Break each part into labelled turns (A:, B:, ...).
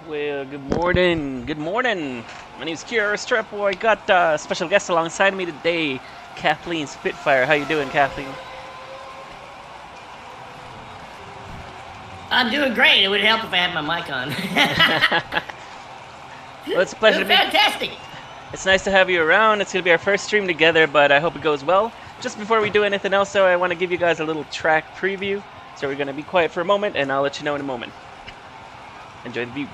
A: Well, good morning. Good morning. My name's Kira Strepo. I got a special guest alongside me today, Kathleen Spitfire. How you doing, Kathleen?
B: I'm doing great. It would help if I had my mic on.
A: Well, it's a pleasure to be.
B: Fantastic.
A: It's nice to have you around. It's gonna be our first stream together, but I hope it goes well. Just before we do anything else, though, I want to give you guys a little track preview. So we're gonna be quiet for a moment, and I'll let you know in a moment. Enjoy the view.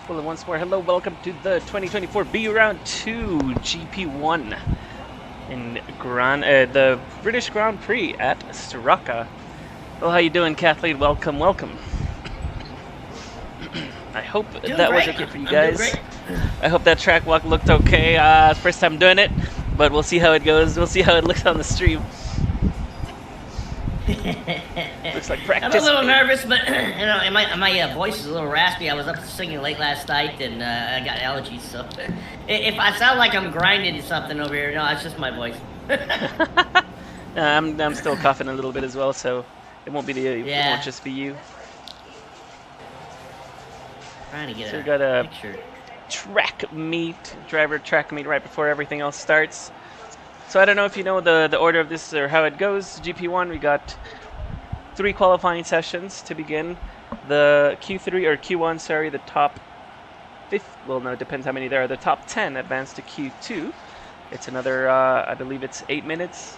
A: Well, and once more, hello, welcome to the 2024 B Round 2 GP1 in the British Grand Prix at Straka. Well, how you doing, Kathleen? Welcome, welcome. I hope that was okay for you guys. I hope that track walk looked okay. First time doing it, but we'll see how it goes. We'll see how it looks on the stream. Looks like practice.
B: I'm a little nervous, but you know, my voice is a little raspy. I was up singing late last night, and I got allergies. So if I sound like I'm grinding something over here, no, it's just my voice.
A: I'm still coughing a little bit as well, so it won't be it won't just be you.
B: Trying to get
A: so we got a
B: picture.
A: driver track meet right before everything else starts. So I don't know if you know the order of this or how it goes. GP1, we got 3 qualifying sessions to begin. The Q1, sorry, the top 5, well, no, it depends how many there are. The top 10 advance to Q2. It's another, I believe it's 8 minutes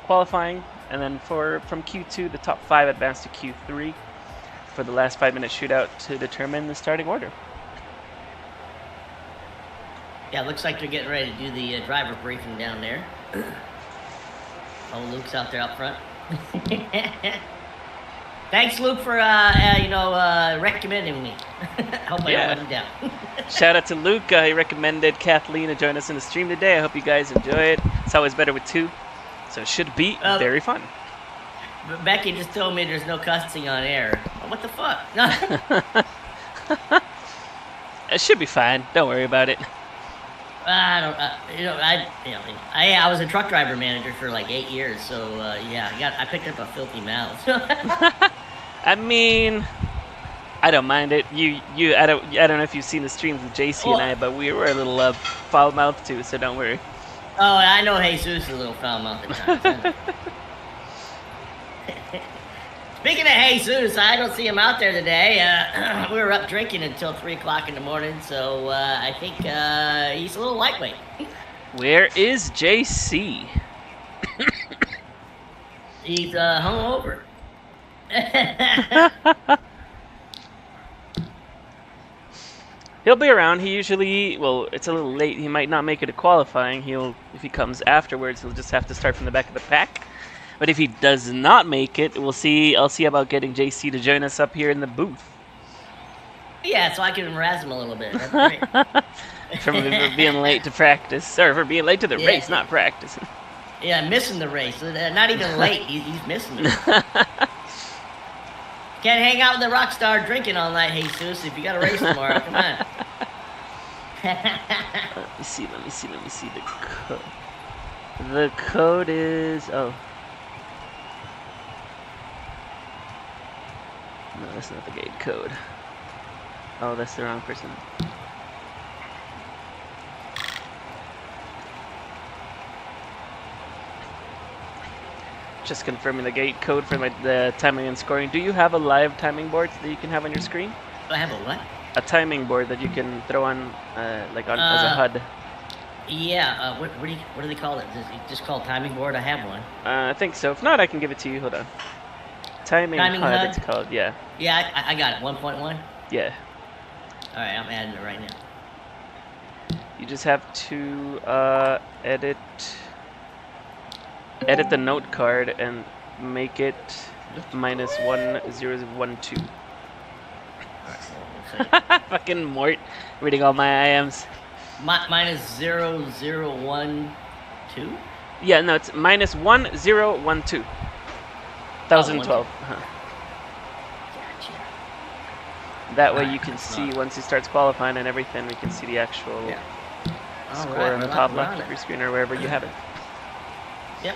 A: qualifying. And then from Q2, the top 5 advance to Q3 for the last 5-minute shootout to determine the starting order.
B: Yeah, it looks like they're getting ready to do the driver briefing down there. Oh, Luke's out there up front. Thanks, Luke, for recommending me. Hope I don't let him down.
A: Shout out to Luke. He recommended Kathleen to join us in the stream today. I hope you guys enjoy it. It's always better with 2, so it should be very fun.
B: Becky just told me there's no cussing on air. Oh, what the fuck?
A: It should be fine. Don't worry about it.
B: I don't. I was a truck driver manager for like 8 years, so I picked up a filthy mouth.
A: I mean, I don't mind it. I don't know if you've seen the streams with JC and I, but we were a little foul mouthed too, so don't worry.
B: Oh, I know Jesus is a little foul mouthed at times. Speaking of Jesus, I don't see him out there today. We were up drinking until 3 o'clock in the morning, so I think he's a little lightweight.
A: Where is JC?
B: He's hungover.
A: He'll be around. He usually, well, it's a little late. He might not make it to qualifying. If he comes afterwards, he'll just have to start from the back of the pack. But if he does not make it, I'll see about getting JC to join us up here in the booth.
B: Yeah, so I can razz him a little bit. That's great.
A: For being late to practice, or for being late to the race, not practice.
B: Yeah, missing the race. Not even late. He's missing it. Can't hang out with the rock star drinking all night, Jesus. If you got a race tomorrow, come on.
A: Let me see. The code. The code is... Oh. No, that's not the gate code. Oh, that's the wrong person. Just confirming the gate code for the timing and scoring. Do you have a live timing board that you can have on your screen?
B: I have a what?
A: A timing board that you can throw on, like on as a HUD.
B: Yeah. What do they call it? Is it just called timing board? I have one.
A: I think so. If not, I can give it to you. Hold on. Timing HUD, it's called. Yeah.
B: Yeah, I got it. 1.1.
A: Yeah.
B: All right, I'm adding it right now.
A: You just have to edit the note card and make it -1012. Fucking Mort reading all my IMs.
B: -0012?
A: Yeah, no, it's -1012. 1012.
B: Gotcha.
A: That way you can see once he starts qualifying and everything, we can see the actual score on the top left of your screen or wherever you have it.
B: Yep.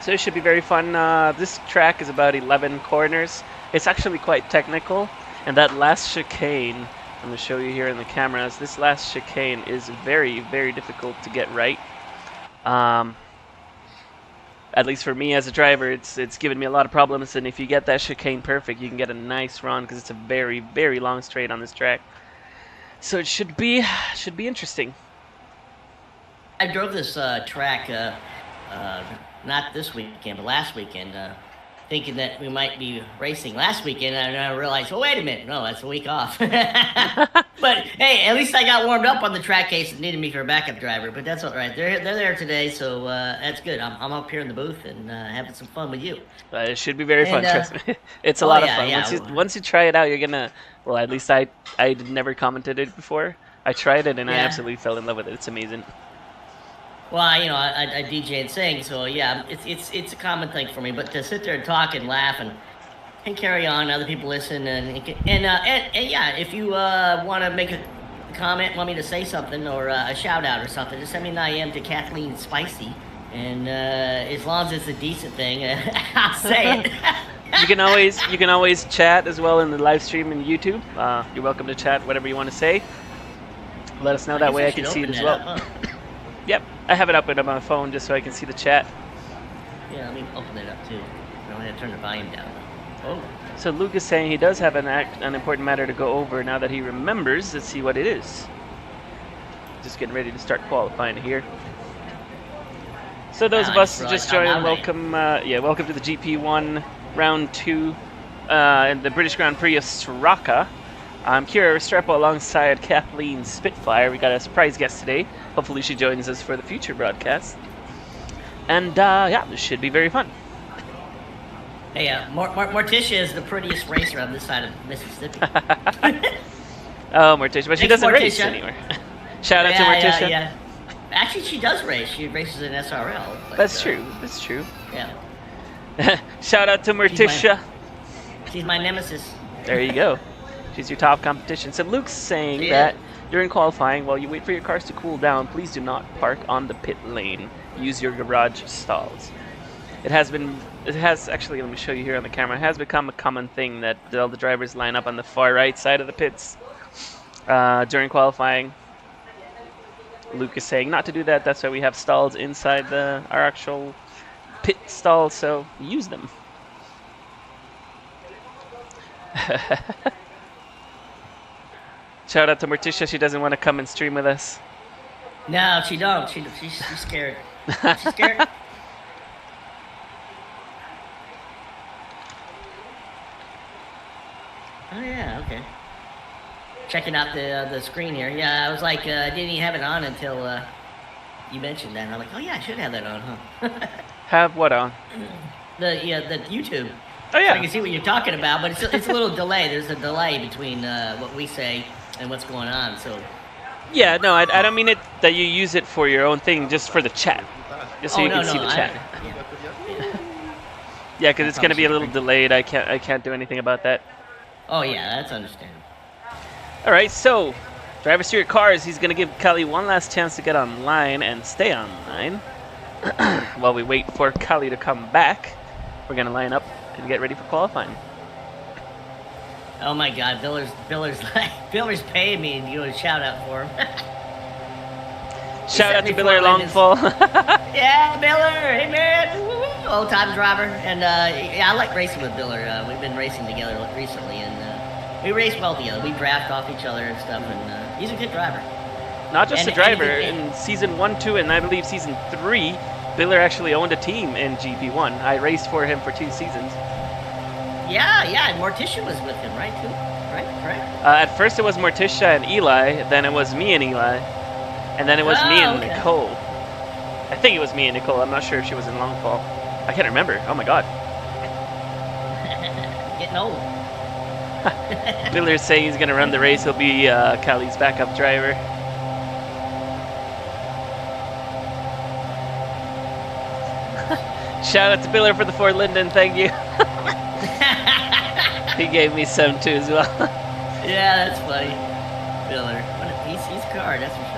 A: So it should be very fun. This track is about 11 corners. It's actually quite technical, and that last chicane, I'm going to show you here in the cameras, this last chicane is very, very difficult to get right. At least for me as a driver, it's given me a lot of problems, and if you get that chicane perfect, you can get a nice run because it's a very, very long straight on this track. So it should be interesting.
B: I drove this track not this weekend, but last weekend, thinking that we might be racing last weekend, and I realized, oh, wait a minute, no, that's a week off. But hey, at least I got warmed up on the track case that needed me for a backup driver, but that's all right. They're there today, so that's good. I'm up here in the booth and having some fun with you.
A: It should be very fun, trust me. It's a lot of fun. Yeah. Once you try it out, you're gonna, well, at least I never commented it before. I tried it and I absolutely fell in love with it. It's amazing.
B: Well, I DJ and sing, so yeah, it's a common thing for me. But to sit there and talk and laugh and carry on, other people listen, and yeah, if you want to make a comment, want me to say something or a shout out or something, just send me an IM to Kathleen Spicy, and as long as it's a decent thing, I'll say it.
A: You can always chat as well in the live stream in YouTube. You're welcome to chat whatever you want to say. Let us know, that way I can see it as well. Yep, I have it up on my phone just so I can see the chat.
B: Yeah, let me open it up too. I'm going to turn the volume down. Oh.
A: So Luke is saying he does have an important matter to go over now that he remembers. Let's see what it is. Just getting ready to start qualifying here. So those of us just joining, welcome. Welcome to the GP1 Round 2 in the British Grand Prix of Straka. I'm Kira Restrepo alongside Kathleen Spitfire. We got a surprise guest today. Hopefully she joins us for the future broadcast. And yeah, this should be very fun.
B: Hey, Morticia is the prettiest racer on this side of Mississippi.
A: Oh, Morticia, but she doesn't race anywhere. Shout out to Morticia.
B: Yeah. Actually, she does race. She races in SRL. But,
A: that's true. That's true.
B: Yeah.
A: Shout out to Morticia.
B: She's my nemesis.
A: There you go. She's your top competition. So Luke's saying that during qualifying, while you wait for your cars to cool down, please do not park on the pit lane. Use your garage stalls. It has actually, let me show you here on the camera, it has become a common thing that all the drivers line up on the far right side of the pits during qualifying. Luke is saying not to do that. That's why we have stalls inside our actual pit stall, so use them. Shout out to Morticia. She doesn't want to come and stream with us.
B: No, she don't. She's scared. She's scared. Oh yeah, okay. Checking out the screen here. Yeah, I was like, I didn't even have it on until you mentioned that. And I'm like, oh yeah, I should have that on, huh?
A: Have what on?
B: The YouTube.
A: Oh yeah.
B: So I can see what you're talking about, but it's a little delay. There's a delay between what we say and what's going on. So.
A: Yeah, no, I don't mean it that you use it for your own thing, just for the chat. Just so you
B: no,
A: can see the chat.
B: Yeah.
A: Yeah, because it's gonna be a little delayed. I can't do anything about that.
B: Oh yeah, that's understandable.
A: All right, so driver steer your cars. He's gonna give Kali one last chance to get online and stay online. While we wait for Kali to come back, we're gonna line up and get ready for qualifying.
B: Oh my God, Biller's paying me and doing a shout out for him.
A: Shout out to Biller Longfall.
B: Yeah, Biller, hey man, old time driver, and yeah, I like racing with Biller. We've been racing together recently, and we race well together. We draft off each other and stuff, and he's a good driver.
A: Not just a driver. In season 1, 2, and I believe season 3, Biller actually owned a team in GP1. I raced for him for 2 seasons.
B: Yeah, and Morticia was with him, right, too? Right, correct?
A: At first it was Morticia and Eli, then it was me and Eli, and then it was me and Nicole. I think it was me and Nicole. I'm not sure if she was in Longfall. I can't remember. Oh my God.
B: Getting old.
A: Biller's saying he's going to run the race. He'll be Kali's backup driver. Shout out to Biller for the Ford Linden. Thank you. He gave me some too as well.
B: Yeah, that's funny. Biller. He's a car, that's for sure.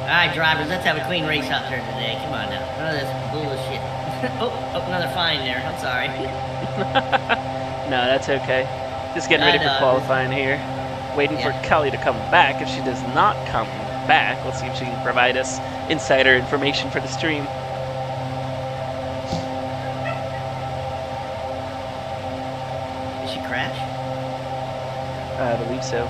B: Alright, drivers, let's have a clean race out there today. Come on now. None of this bullshit. oh, another fine there. I'm sorry.
A: No, that's okay. Just getting ready for qualifying here. Waiting for Kali to come back. If she does not come back, let's see if she can provide us insider information for the stream.
B: Did she crash?
A: I believe so.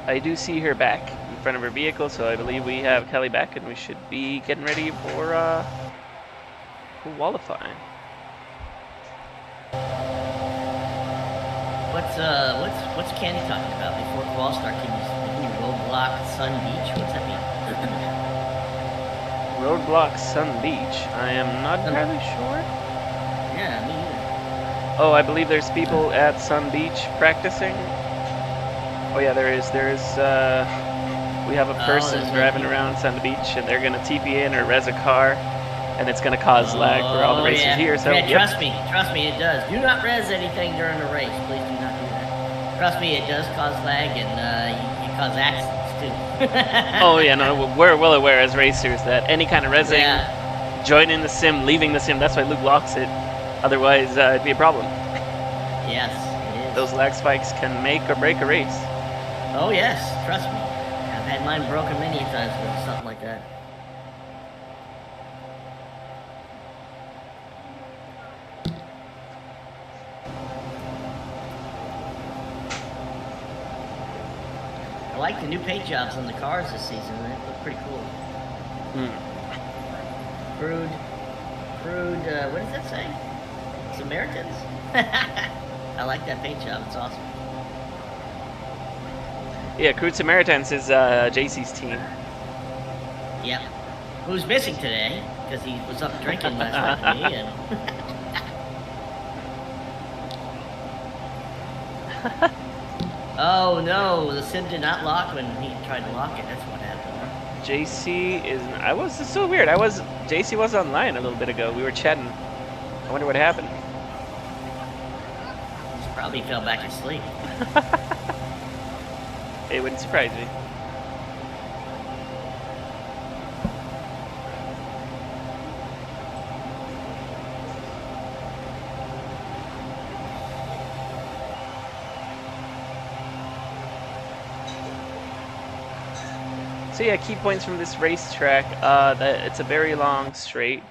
A: I do see her back in front of her vehicle, so I believe we have Kali back, and we should be getting ready for qualifying.
B: What's Candy talking about before qual start? Can you roadblock Sun Beach? What's that mean?
A: Roadblock Sun Beach. I am not entirely sure.
B: Yeah, me either.
A: Oh, I believe there's people at Sun Beach practicing. Oh yeah, there is. We have a person driving around Sun Beach, and they're gonna TP in or res a car, and it's gonna cause lag for all the racers here. So
B: yeah, trust me, it does. Do not res anything during the race. Please do not do that. Trust me, it does cause lag, and you cause accidents too.
A: Oh yeah, no, we're well aware as racers that any kind of resing, joining the sim, leaving the sim, that's why Luke locks it. Otherwise, it'd be a problem.
B: Yes, it is.
A: Those lag spikes can make or break a race.
B: Oh yes, trust me. I've had mine broken many times with something like that. I like the new paint jobs on the cars this season. They look pretty cool. Crude, what does that say? Samaritans? I like that paint job, it's awesome.
A: Yeah, Crude Samaritans is JC's team.
B: Yep. Who's missing today, because he was up drinking last night with me. And oh no, the sim did not lock when he tried to lock it. That's what happened.
A: JC is... It's so weird. JC was online a little bit ago. We were chatting. I wonder what happened.
B: He probably fell back asleep.
A: It wouldn't surprise me. So yeah, key points from this racetrack, that it's a very long straight,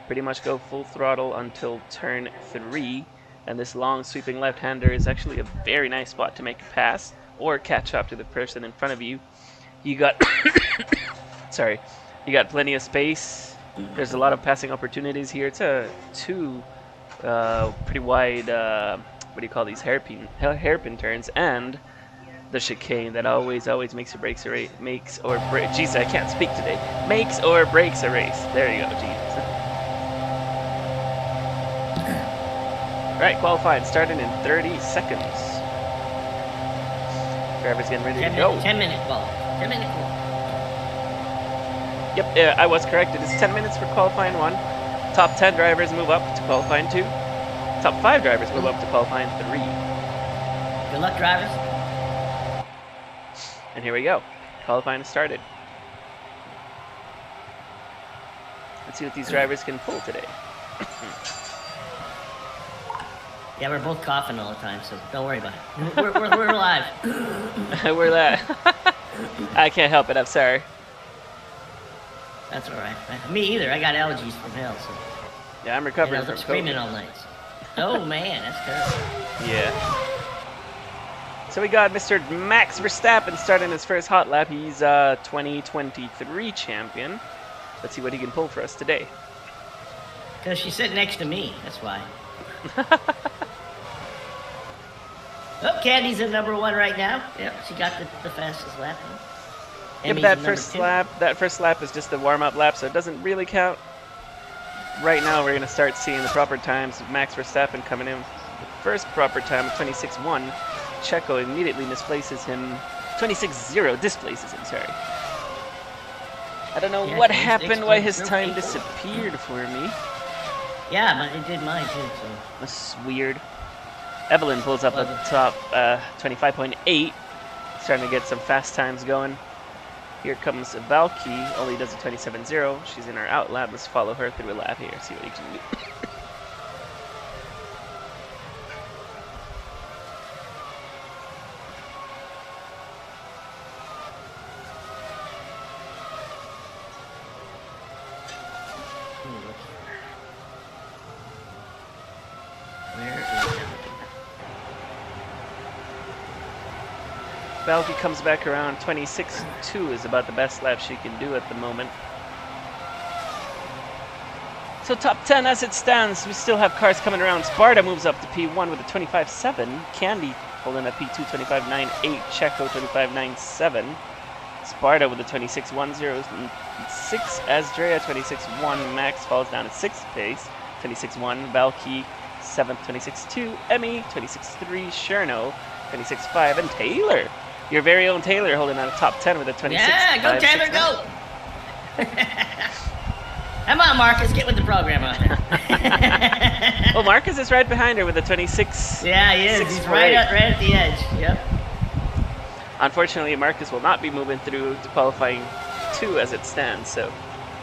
A: pretty much go full throttle until turn 3, and this long sweeping left-hander is actually a very nice spot to make a pass or catch up to the person in front of you. You got sorry, you got plenty of space. There's a lot of passing opportunities here. It's a pretty wide what do you call these, hairpin turns, and the chicane that always makes or breaks a race. Jeez, I can't speak today. Makes or breaks a race. There you go. Jesus. Right, qualifying starting in 30 seconds. Driver's getting ready to go.
B: 10-minute ball. 10-minute ball.
A: Yep, I was correct. It is 10 minutes for qualifying 1. Top 10 drivers move up to qualifying 2. Top 5 drivers move up to qualifying 3.
B: Good luck, drivers.
A: And here we go. Qualifying started. Let's see what these drivers can pull today.
B: Yeah, we're both coughing all the time, so don't worry about it. We're live.
A: We're live. I can't help it. I'm sorry.
B: That's all right. Me either. I got allergies from hell, so.
A: Yeah, I'm recovering
B: I was
A: from
B: up screaming
A: COVID.
B: all night. Oh man, that's terrible.
A: Yeah. So we got Mr. Max Verstappen starting his first hot lap. He's 2023 champion. Let's see what he can pull for us today.
B: Because she's sitting next to me. That's why. Oh, Candy's in number 1 right now. Yep, she got the fastest lap.
A: Yeah, but that first lap is just the warm-up lap, so it doesn't really count. Right now, we're going to start seeing the proper times of Max Verstappen coming in. The first proper time of 26.1. Checo immediately misplaces him. 26.0 displaces him, sorry. I don't know what happened, why his time disappeared for me.
B: Yeah, but it did mine too, so.
A: That's weird. Evelyn pulls up at the top, 25.8. Starting to get some fast times going. Here comes Valky, only does a 27.0. She's in her out lap. Let's follow her through a lap here, see what he can do. Valky comes back around 26.2 is about the best lap she can do at the moment. So top 10 as it stands, we still have cars coming around. Sparta moves up to P1 with a 25.7. Candy holding a P2 25.98. Checo 25.97. Sparta with a 26.10. 6. Azdrea 26.1. Max falls down to 6th place. 26.1. Valky 7th 26.2. Emmy 26.3. Cherno 26.5. And Taylor, your very own Taylor, holding on a top 10 with a 26.5.
B: Yeah, go Taylor, go! Come on, Marcus, get with the program out there.
A: Well, Marcus is right behind her with a 26.
B: Yeah, he is. He's right at the edge. Yep.
A: Unfortunately, Marcus will not be moving through to qualifying 2 as it stands, so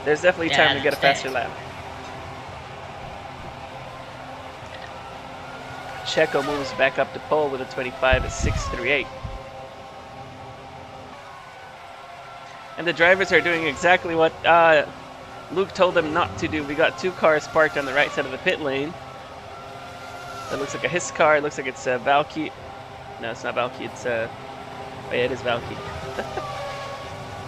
A: there's definitely time to get a faster lap. Checo moves back up to pole with a 25.638. And the drivers are doing exactly what Luke told them not to do. We got 2 cars parked on the right side of the pit lane. That looks like a his car. It looks like it's Valky. No, it's not Valky. It's oh yeah, it is Valky.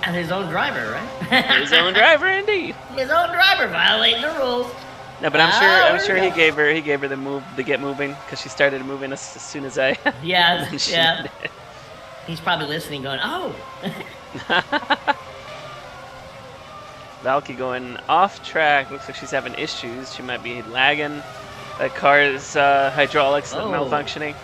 B: And his own driver, right?
A: His own driver, indeed.
B: His own driver violating the rules.
A: No, but I'm sure he gave her the move to get moving because she started moving as soon as I.
B: Yeah, yeah. He's probably listening, going, "Oh."
A: Valky going off track. Looks like she's having issues. She might be lagging. The car's hydraulics malfunctioning.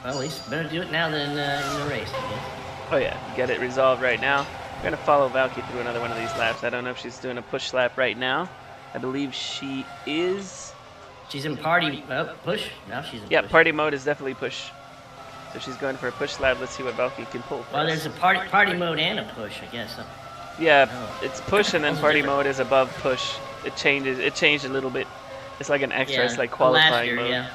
B: Well, at least better do it now than in the race, I guess.
A: Oh yeah, get it resolved right now. I'm gonna follow Valky through another one of these laps. I don't know if she's doing a push lap right now. I believe she is.
B: She's in party push. Now she's in push.
A: Party mode is definitely push. So she's going for a push lap. Let's see what Valky can pull.
B: Well, there's a party mode and a push, I guess.
A: Yeah, it's push and then party mode is above push. It changes. It changed a little bit. It's like an extra. It's like qualifying mode. Yeah.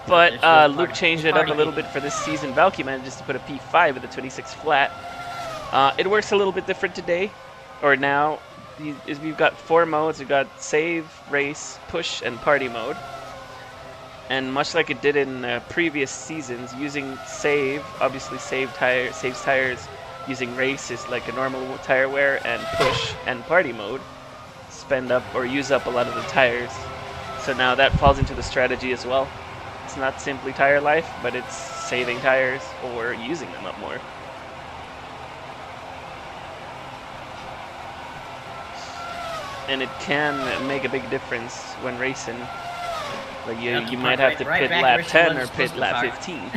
A: But Luke changed it up a little bit for this season. Valky manages to put a P5 with a 26 flat. It works a little bit different today, or now. We've got 4 modes. We've got save, race, push, and party mode. And much like it did in previous seasons, using save, obviously saves tires. Using race is like a normal tire wear, and push and party mode spend up or use up a lot of the tires. So now that falls into the strategy as well. It's not simply tire life, but it's saving tires or using them up more. and it can make a big difference when racing. Like you might
B: park
A: have to
B: right
A: pit
B: back
A: lap
B: where she
A: 10 or
B: was
A: pit
B: supposed to
A: lap
B: park.
A: 15.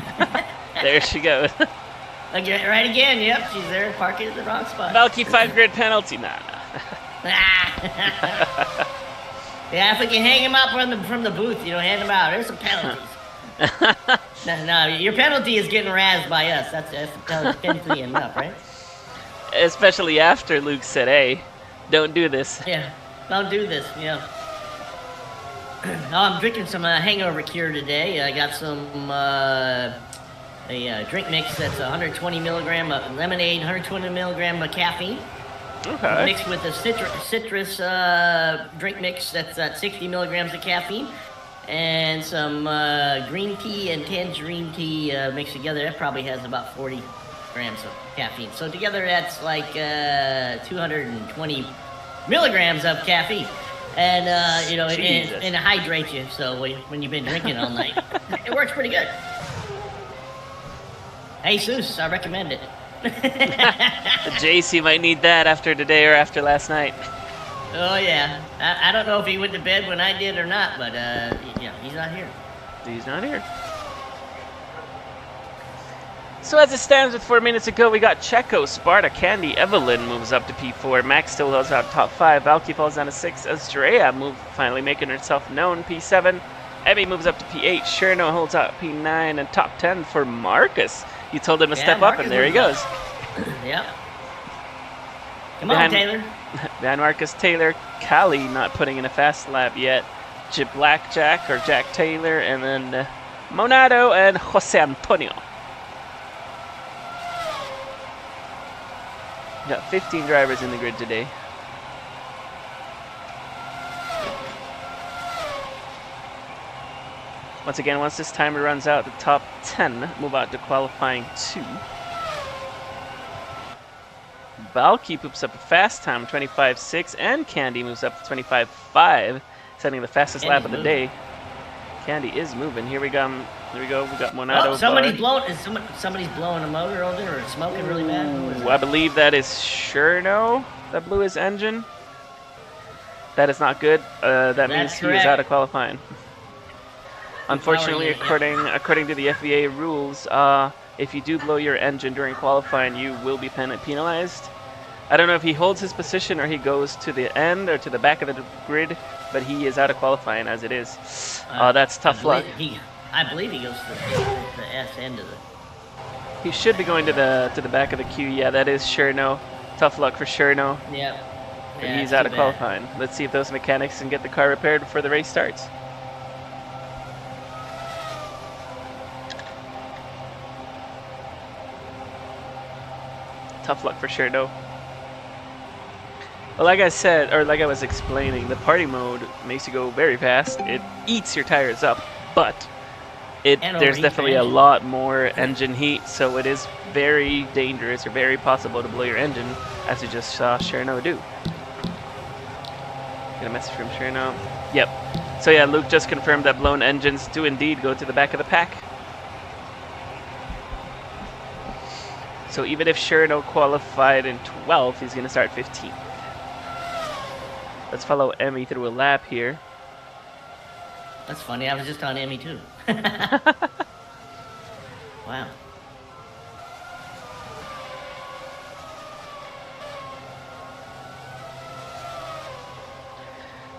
A: There she goes.
B: Again, right again. Yep, she's there parking at the wrong spot.
A: Valky 5 grid penalty. Nah.
B: Yeah, if we can hang him up from the booth, hand him out. There's some penalties. No, your penalty is getting razzed by us. That's penalty enough, right?
A: Especially after Luke said, "Hey, don't do this."
B: Yeah, don't do this. No, I'm drinking some hangover cure today. I got some a drink mix that's 120 milligram lemonade, 120 milligram of caffeine.
A: Okay.
B: Mixed with a citrus drink mix that's at 60 milligrams of caffeine, and some green tea and tangerine tea mixed together. That probably has about 40 grams of caffeine. So together that's like 220 milligrams of caffeine. And, and it hydrates you. So when you've been drinking all night, it works pretty good. Hey, Seuss, I recommend it.
A: JC might need that after today or after last night.
B: Oh, yeah. I don't know if he went to bed when I did or not, but, he's not here.
A: He's not here. So as it stands with 4 minutes to go, we got Checo, Sparta, Candy, Evelyn moves up to P4, Max still holds out top 5, Valky falls down to 6, Estrella finally making herself known, P7, Emmy moves up to P8, Cherno holds out P9, and top 10 for Marcus. You told him to step up, and there he goes.
B: Yep. Come on, Taylor.
A: Behind Marcus, Taylor, Callie not putting in a fast lap yet, Blackjack or Jack Taylor, and then Monado and Jose Antonio. Got 15 drivers in the grid today. Once again, once this timer runs out, the top 10 move out to qualifying 2. Valky poops up a fast time, 25.6, and Candy moves up to 25.5, setting the fastest lap of the day. Candy is moving. Here we go. We got Monado.
B: Oh, somebody's blowing a motor over there, or smoking really bad.
A: Ooh, I believe that is Cherno that blew his engine. That is not good. That means he is out of qualifying. Unfortunately, according to the FVA rules, if you do blow your engine during qualifying, you will be penalized. I don't know if he holds his position or he goes to the end or to the back of the grid, but he is out of qualifying as it is. That's tough luck.
B: I believe he goes to the S end of it.
A: He should be going to the back of the queue. Yeah, that is Cherno. Tough luck for Cherno.
B: Yep.
A: But he's out of qualifying. Let's see if those mechanics can get the car repaired before the race starts. Tough luck for Cherno. Well, like I said, or like I was explaining, the party mode makes you go very fast. It eats your tires up, but there's definitely a lot more engine heat, so it is very dangerous or very possible to blow your engine, as you just saw Cherno do. Get a message from Cherno. Yep. So yeah, Luke just confirmed that blown engines do indeed go to the back of the pack. So even if Cherno qualified in 12th, he's going to start 15th. Let's follow Emmy through a lap here.
B: That's funny. I was just on Emmy too. Wow.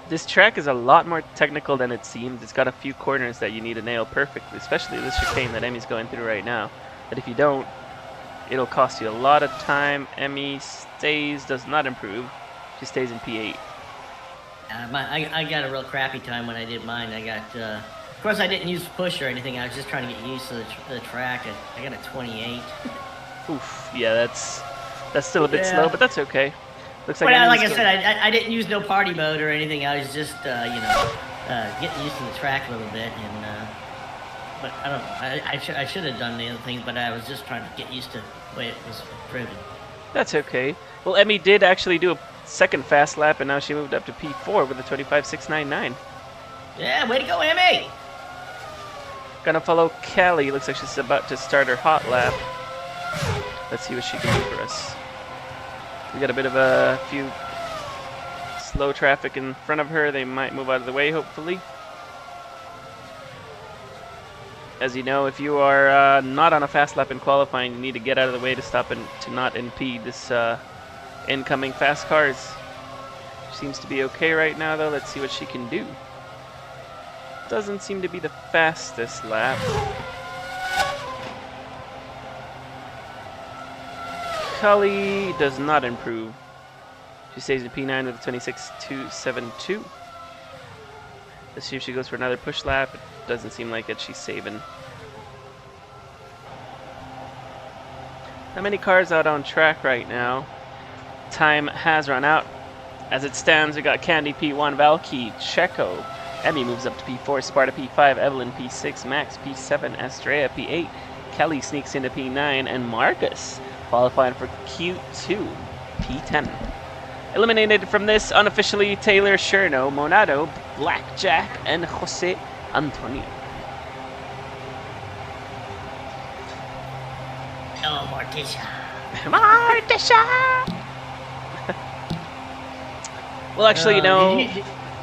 A: This track is a lot more technical than it seems. It's got a few corners that you need to nail perfectly, especially this chicane that Emmy's going through right now. But if you don't, it'll cost you a lot of time. Emmy does not improve. She stays in P8.
B: I got a real crappy time when I did mine. I got, of course, I didn't use push or anything. I was just trying to get used to the track. I got a 28.
A: Oof, yeah, that's still a bit slow, but that's okay. Looks like.
B: Well, like I said, I didn't use no party mode or anything. I was just, getting used to the track a little bit, and but I don't know. I should have done the other things, but I was just trying to get used to the way it was driven.
A: That's okay. Well, Emmy did actually do a second fast lap, and now she moved up to P4 with a 25.699.
B: Yeah, way to go, Emmy!
A: Gonna follow Callie. Looks like she's about to start her hot lap. Let's see what she can do for us. We got a bit of a few slow traffic in front of her. They might move out of the way, hopefully. As you know, if you are not on a fast lap in qualifying, you need to get out of the way to stop and to not impede this incoming fast cars. She seems to be okay right now, though. Let's see what she can do. Doesn't seem to be the fastest lap. Cully does not improve. She stays in P9 with a 26.272. Let's see if she goes for another push lap. It doesn't seem like it. She's saving. Not many cars out on track right now. Time has run out. As it stands, we got Candy P1, Valky, Checo. Emmy moves up to P4, Sparta P5, Evelyn P6, Max P7, Estrella P8. Kelly sneaks into P9, and Marcus qualifying for Q2, P10. Eliminated from this unofficially Taylor, Cherno, Monado, Blackjack, and Jose Antonio.
B: Oh, Morticia.
A: Morticia! Well, actually, you know...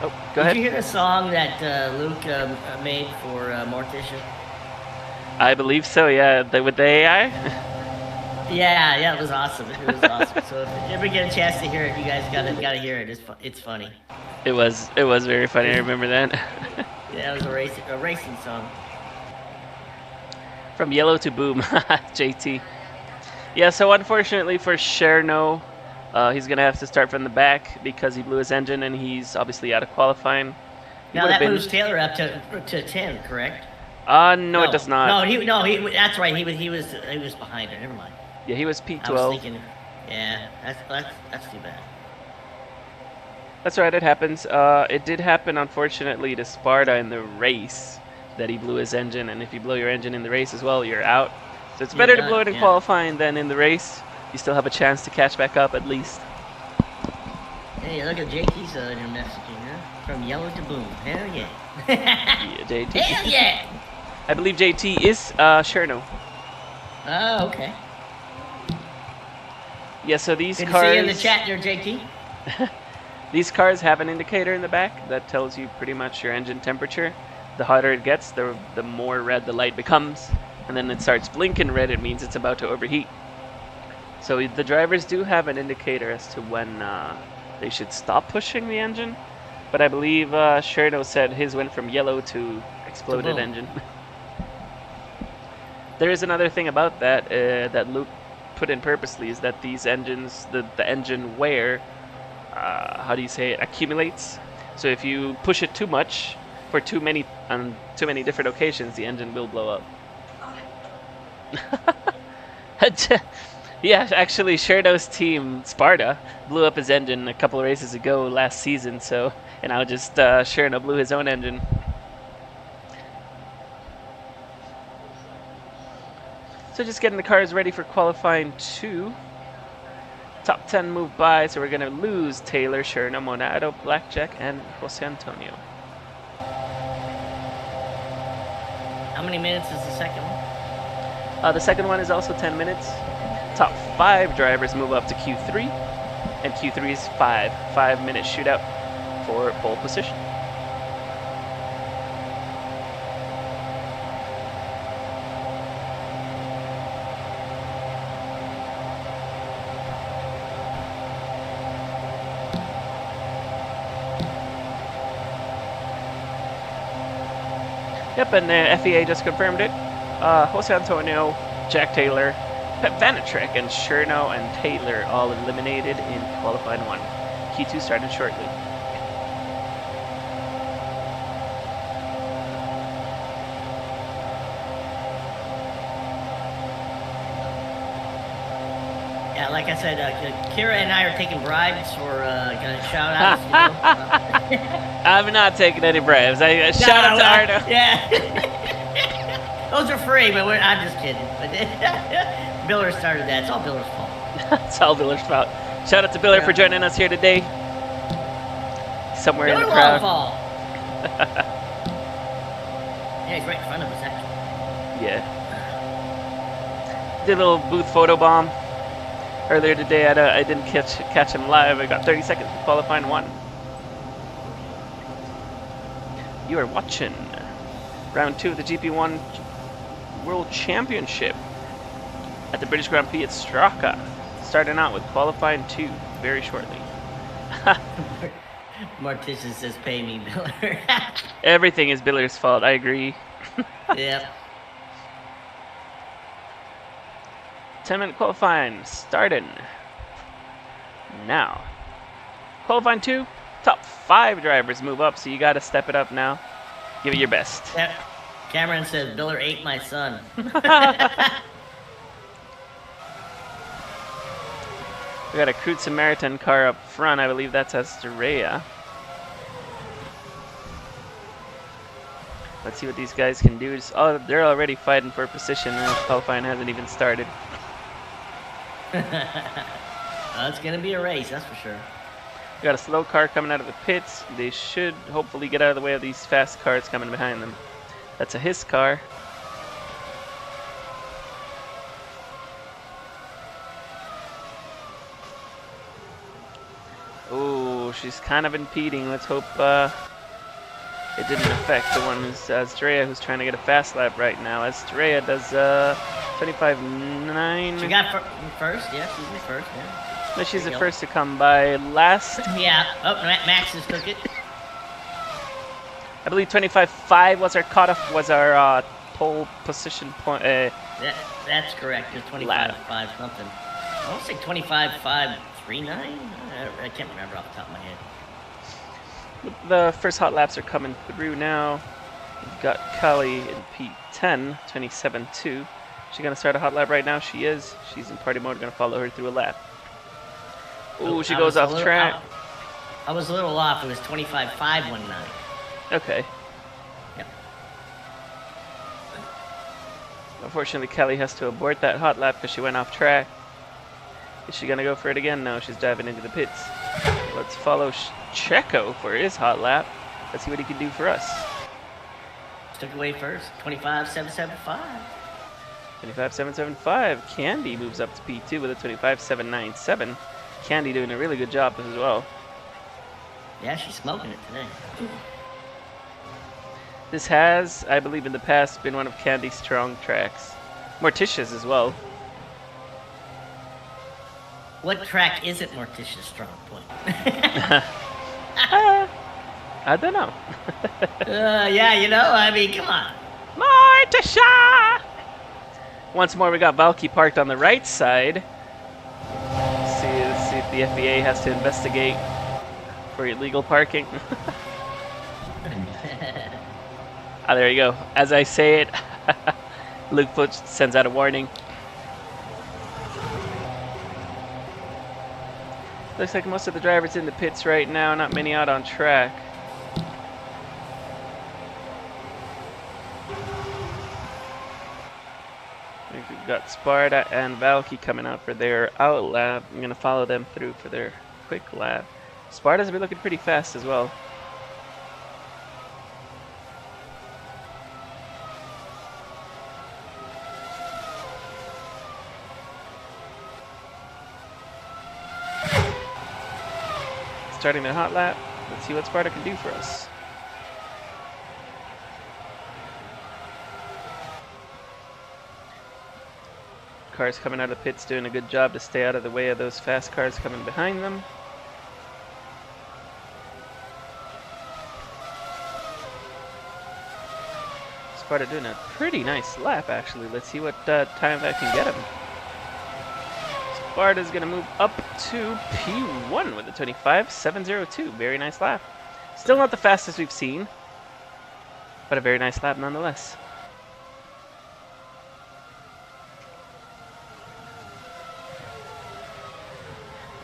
A: Oh, go ahead.
B: Did you hear the song that Luke made for Morticia?
A: I believe so, yeah. With the AI?
B: Yeah, it was awesome. It was awesome. So if you ever get a chance to hear it, you guys gotta hear it. It's funny.
A: It was very funny. I remember that.
B: Yeah, it was a racing song.
A: From yellow to boom, JT. Yeah, so unfortunately for Cherno, he's gonna have to start from the back because he blew his engine and he's obviously out of qualifying.
B: Now that moves Taylor up to 10, correct?
A: No, it does not.
B: No, that's right. He was behind her. Never mind.
A: Yeah, he was P12.
B: I was thinking, yeah, that's too bad.
A: That's right, it happens. It did happen, unfortunately, to Sparta in the race that he blew his engine, and if you blow your engine in the race as well, you're out. So it's better to blow it in qualifying than in the race. You still have a chance to catch back up at least.
B: Hey, look at JT's messaging, huh? From yellow to boom. Hell yeah.
A: Yeah, JT.
B: Hell yeah.
A: I believe JT is Cherno.
B: Oh, okay.
A: Yeah, so these
B: Good
A: cars...
B: to see you in the chat there, JT.
A: These cars have an indicator in the back that tells you pretty much your engine temperature. The hotter it gets, the more red the light becomes. And then it starts blinking red, it means it's about to overheat. So the drivers do have an indicator as to when they should stop pushing the engine. But I believe Cherno said his went from yellow to exploded engine. There is another thing about that that Luke put in purposely, is that these engines, the engine wear, how do you say it, accumulates. So if you push it too much for too many different occasions, the engine will blow up. Yeah, actually, Cherno's team, Sparta, blew up his engine a couple of races ago last season, so, and now just Cherno blew his own engine. So just getting the cars ready for qualifying 2. Top 10 move by, so we're going to lose Taylor, Cherno, Monado, Blackjack, and Jose Antonio.
B: How many minutes is the second one?
A: The second one is also 10 minutes. Top 5 drivers move up to Q3, and Q3 is 5-minute shootout for pole position. Yep, and FVA just confirmed it. Jose Antonio, Jack Taylor, Pep Vanitrek, and Cherno and Taylor all eliminated in qualifying 1. Q2 started shortly.
B: Yeah, like I said, Kira and I are taking bribes for shout outs. You know?
A: I'm not taking any bribes. Shout out to Arno.
B: Yeah. Those are free, but I'm just kidding. But Biller started that. It's all Biller's fault.
A: It's all Biller's fault. Shout out to Biller for joining us here today. Somewhere in the crowd.
B: Yeah, he's right in front of us, actually.
A: Yeah. Did a little booth photo bomb earlier today. I didn't catch him live. I got 30 seconds for qualifying 1. You are watching round 2 of the GP1 World Championship at the British Grand Prix at Straka. Starting out with qualifying 2 very shortly.
B: Mortician says, "Pay me, Miller."
A: Everything is Biller's fault, I agree.
B: Yep.
A: 10-minute qualifying starting now. Qualifying 2, top 5 drivers move up, so you got to step it up now. Give it your best.
B: Cameron says, "Biller ate my son."
A: We got a Crude Samaritan car up front. I believe that's Estrella. Let's see what these guys can do. Oh, they're already fighting for position, and qualifying hasn't even started.
B: Well, it's gonna be a race, that's for sure.
A: We got a slow car coming out of the pits. They should hopefully get out of the way of these fast cars coming behind them. That's a his car. Oh, she's kind of impeding. Let's hope it didn't affect the one who's Estrella, who's trying to get a fast lap right now. Estrella does 25.9.
B: She got first, yeah, she's the first, yeah.
A: No, she's the first to come by. Last,
B: Yeah, oh, Max just took it.
A: I believe 25.5 was our cutoff, was our pole position point.
B: That's correct, it's 25.5 something. I want to say 25.539? I can't remember off the top of my head.
A: The first hot laps are coming through now. We've got Kali in P10, 27.2. She gonna start a hot lap right now? She is. She's in party mode. Gonna follow her through a lap. Ooh, she goes off track.
B: I was a little off. It was 25.519.
A: Okay.
B: Yep.
A: Unfortunately, Kelly has to abort that hot lap because she went off track. Is she gonna go for it again? No, she's diving into the pits. Let's follow Checo for his hot lap. Let's see what he can do for us.
B: Took away first. 25.775.
A: 25.775. Candy moves up to P2 with a 25.797. Candy doing a really good job as well.
B: Yeah, she's smoking it today.
A: This has, I believe in the past, been one of Candy's strong tracks. Morticia's as well.
B: What track isn't Morticia's strong point?
A: I don't know.
B: Yeah, you know, I mean, come on.
A: Morticia! Once more, we got Valky parked on the right side. See if the FVA has to investigate for illegal parking. Ah, there you go. As I say it, Luke Foot sends out a warning. Looks like most of the drivers in the pits right now, not many out on track. We've got Sparta and Valky coming out for their out lap. I'm going to follow them through for their quick lap. Sparta's been looking pretty fast as well. Starting their hot lap. Let's see what Sparta can do for us. Cars coming out of the pits doing a good job to stay out of the way of those fast cars coming behind them. Sparta doing a pretty nice lap actually. Let's see what time that can get him. Sparta's going to move up to P1 with a 25.702. Very nice lap. Still not the fastest we've seen, but a very nice lap nonetheless.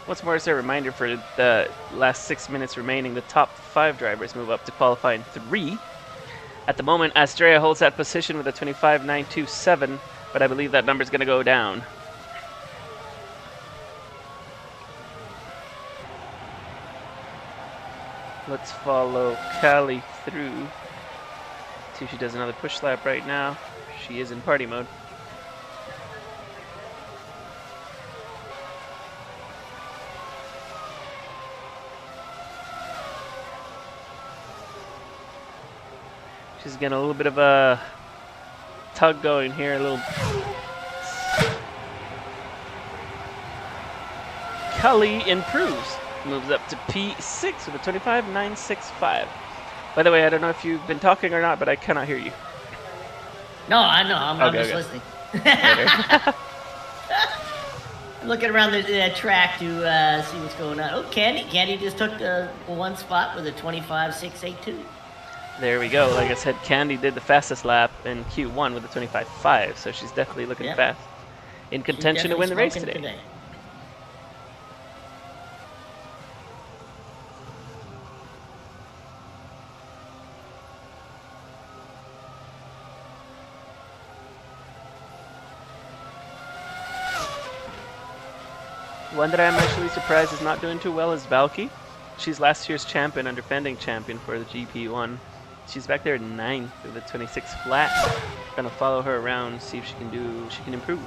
A: What's more, as a reminder for the last 6 minutes remaining, the top 5 drivers move up to qualifying 3. At the moment, Estrella holds that position with a 25.927, but I believe that number is going to go down. Let's follow Kali through. See if she does another push lap right now. She is in party mode. She's getting a little bit of a tug going here. A little. Cully improves. Moves up to P6 with a 25.965. By the way, I don't know if you've been talking or not, but I cannot hear you.
B: No, I know. I'm just listening. I'm looking around the track to see what's going on. Oh, Candy just took one spot with a 25.682.
A: There we go. Like I said, Candy did the fastest lap in Q1 with a 25.5, so she's definitely looking fast. In contention to win the race today. One that I'm actually surprised is not doing too well is Valky. She's last year's champion and defending champion for the GP1. She's back there at 9th with a 26 flat. Gonna follow her around, see if she can improve.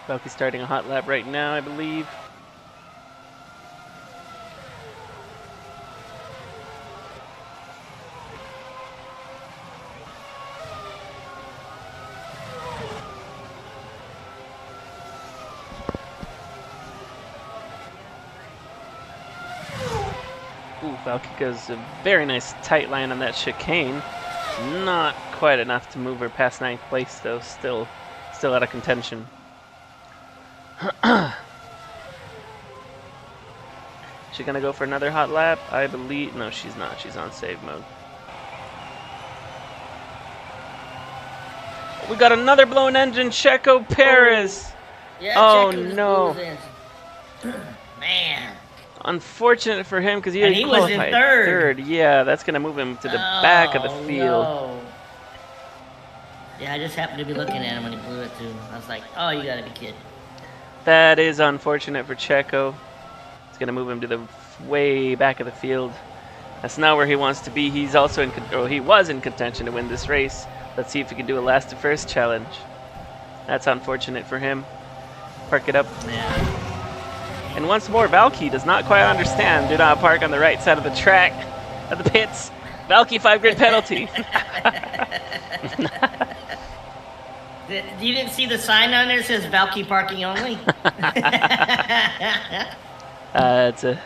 A: Valky's starting a hot lap right now, I believe. Valky goes a very nice tight line on that chicane. Not quite enough to move her past 9th place though. Still out of contention. She gonna go for another hot lap? I believe. No, she's not. She's on save mode. We got another blown engine, Checo Perez.
B: Yeah,
A: oh
B: Checo
A: no.
B: Man.
A: Unfortunate for him because he
B: was in third.
A: Yeah, that's gonna move him to the back of the field.
B: No. Yeah, I just happened to be looking at him when he blew it too. I was like, oh, you gotta be kidding.
A: That is unfortunate for Checo. It's gonna move him to the way back of the field. That's not where he wants to be. He's also he was in contention to win this race. Let's see if he can do a last to first challenge. That's unfortunate for him. Park it up.
B: Yeah.
A: And once more, Valky does not quite understand. Do not park on the right side of the track, of the pits. Valky 5-grid penalty.
B: You didn't see the sign on there that says Valky parking only?
A: It's a.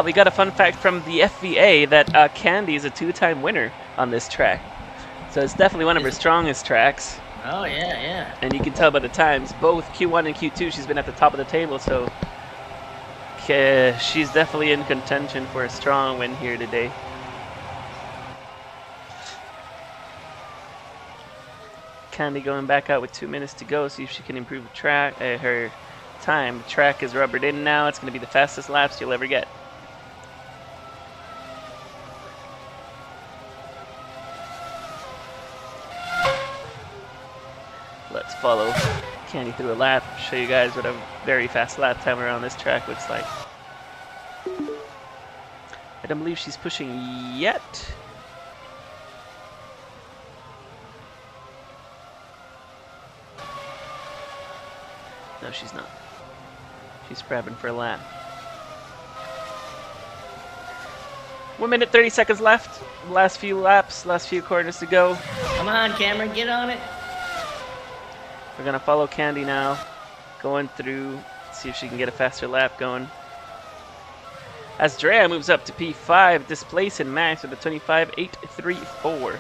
A: We got a fun fact from the FVA that Candy is a 2-time winner on this track. So it's definitely one of her strongest tracks.
B: Oh, yeah.
A: And you can tell by the times, both Q1 and Q2, she's been at the top of the table, so she's definitely in contention for a strong win here today. Candy going back out with 2 minutes to go, see if she can improve the track, her time. The track is rubbered in now. It's going to be the fastest laps you'll ever get. Let's follow Candy through a lap, show you guys what a very fast lap time around this track looks like. I don't believe she's pushing yet. No, she's not. She's grabbing for a lap. 1 minute 30 seconds left. Last few laps, last few corners to go.
B: Come on, Cameron, get on it.
A: We're gonna follow Candy now, going through, see if she can get a faster lap going. As Drea moves up to P5, displacing Max with a 25.834.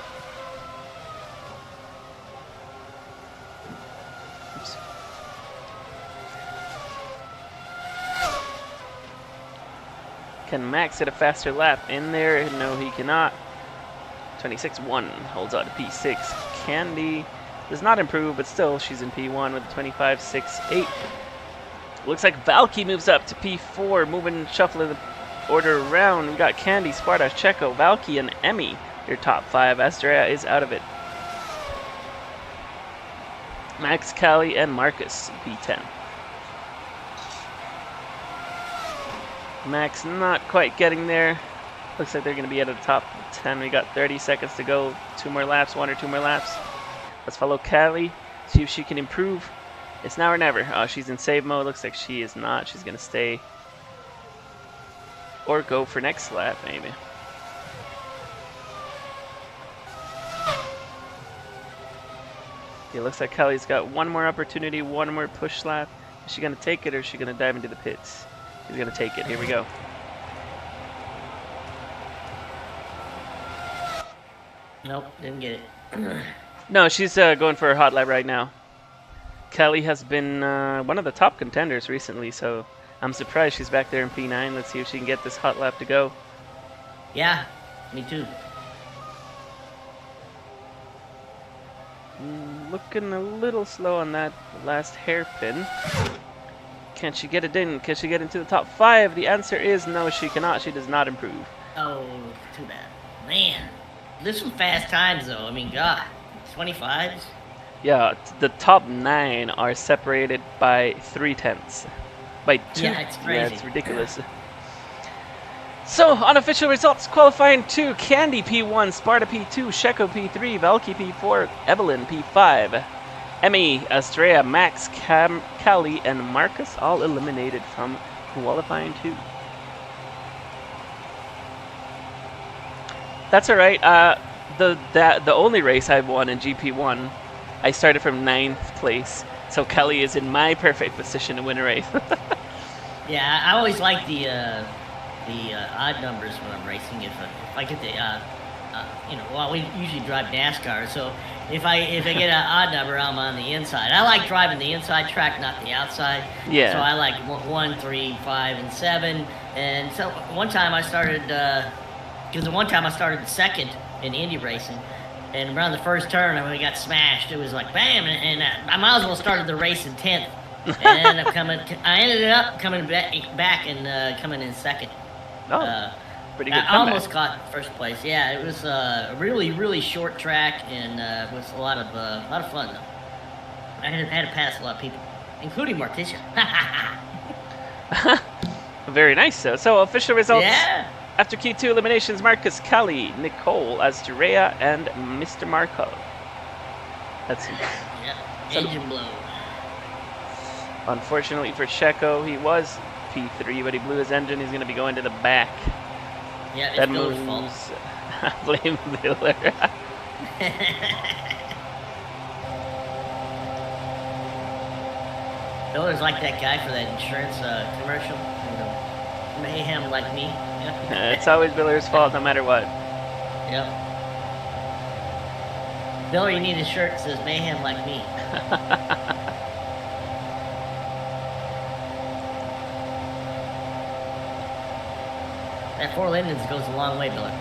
A: Oops. Can Max get a faster lap in there? No, he cannot. 26.1 holds on to P6. Candy does not improve, but still she's in P1 with a 25.68. Looks like Valky moves up to P4, moving, shuffling the order around. We got Candy, Sparta, Checo, Valky, and Emmy, your top 5. Astrea is out of it. Max, Callie, and Marcus, P10. Max not quite getting there. Looks like they're going to be at the top 10. We got 30 seconds to go. 2 more laps, 1 or 2 more laps. Let's follow Callie, see if she can improve. It's now or never. Oh, she's in save mode. Looks like she is not. She's going to stay. or go for next lap, maybe. It looks like Kelly's got one more opportunity, one more push lap. Is she going to take it, or is she going to dive into the pits? She's going to take it. Here we go.
B: Nope, didn't get it.
A: No, she's going for her hot lap right now. Kelly has been one of the top contenders recently, so I'm surprised she's back there in P9. Let's see if she can get this hot lap to go.
B: Yeah, me too.
A: Looking a little slow on that last hairpin. Can she get it in? Can she get into the top 5? The answer is no, she cannot. She does not improve.
B: Oh, too bad. Man, there's some fast times though. I mean, God, 25s.
A: Yeah, the top 9 are separated by 3/10. By 2.
B: Yeah, it's crazy.
A: Yeah, it's ridiculous. So, unofficial results qualifying 2, Candy P1, Sparta P2, Sheko P3, Valky P4, Evelyn P5, Emmy, Astrea, Max, Callie, and Marcus all eliminated from qualifying 2. That's alright. The only race I've won in GP1, I started from 9th place. So Kelly is in my perfect position to win a race.
B: Yeah, I always like the odd numbers when I'm racing. If I get the well, we usually drive NASCAR, so if I get an odd number, I'm on the inside. I like driving the inside track, not the outside.
A: Yeah.
B: So I like 1, 3, 5, and 7. And so one time I started second in Indy racing, and around the first turn, when we got smashed, it was like bam, and I might as well started the race in 10th. And I ended up coming back and coming in second.
A: Oh, pretty good
B: I almost got first place. Yeah, it was a really, really short track, and it was a lot of fun though. I had to pass a lot of people, including Morticia.
A: Very nice. So official results.
B: Yeah.
A: After Q2 eliminations, Marcus, Callie, Nicole, Asturea, and Mr. Marco. That's it.
B: Yeah. Engine blow.
A: Unfortunately for Sheko, he was P3, but he blew his engine. He's going to be going to the back.
B: Yeah,
A: that
B: it's
A: moves.
B: fault.
A: Blame Miller.
B: Miller's like that guy for that insurance commercial. Mayhem like me.
A: It's always Miller's fault, no matter what.
B: Yep. Miller, you need a shirt that says Mayhem like me. That 4 Lindens goes a long way, Miller.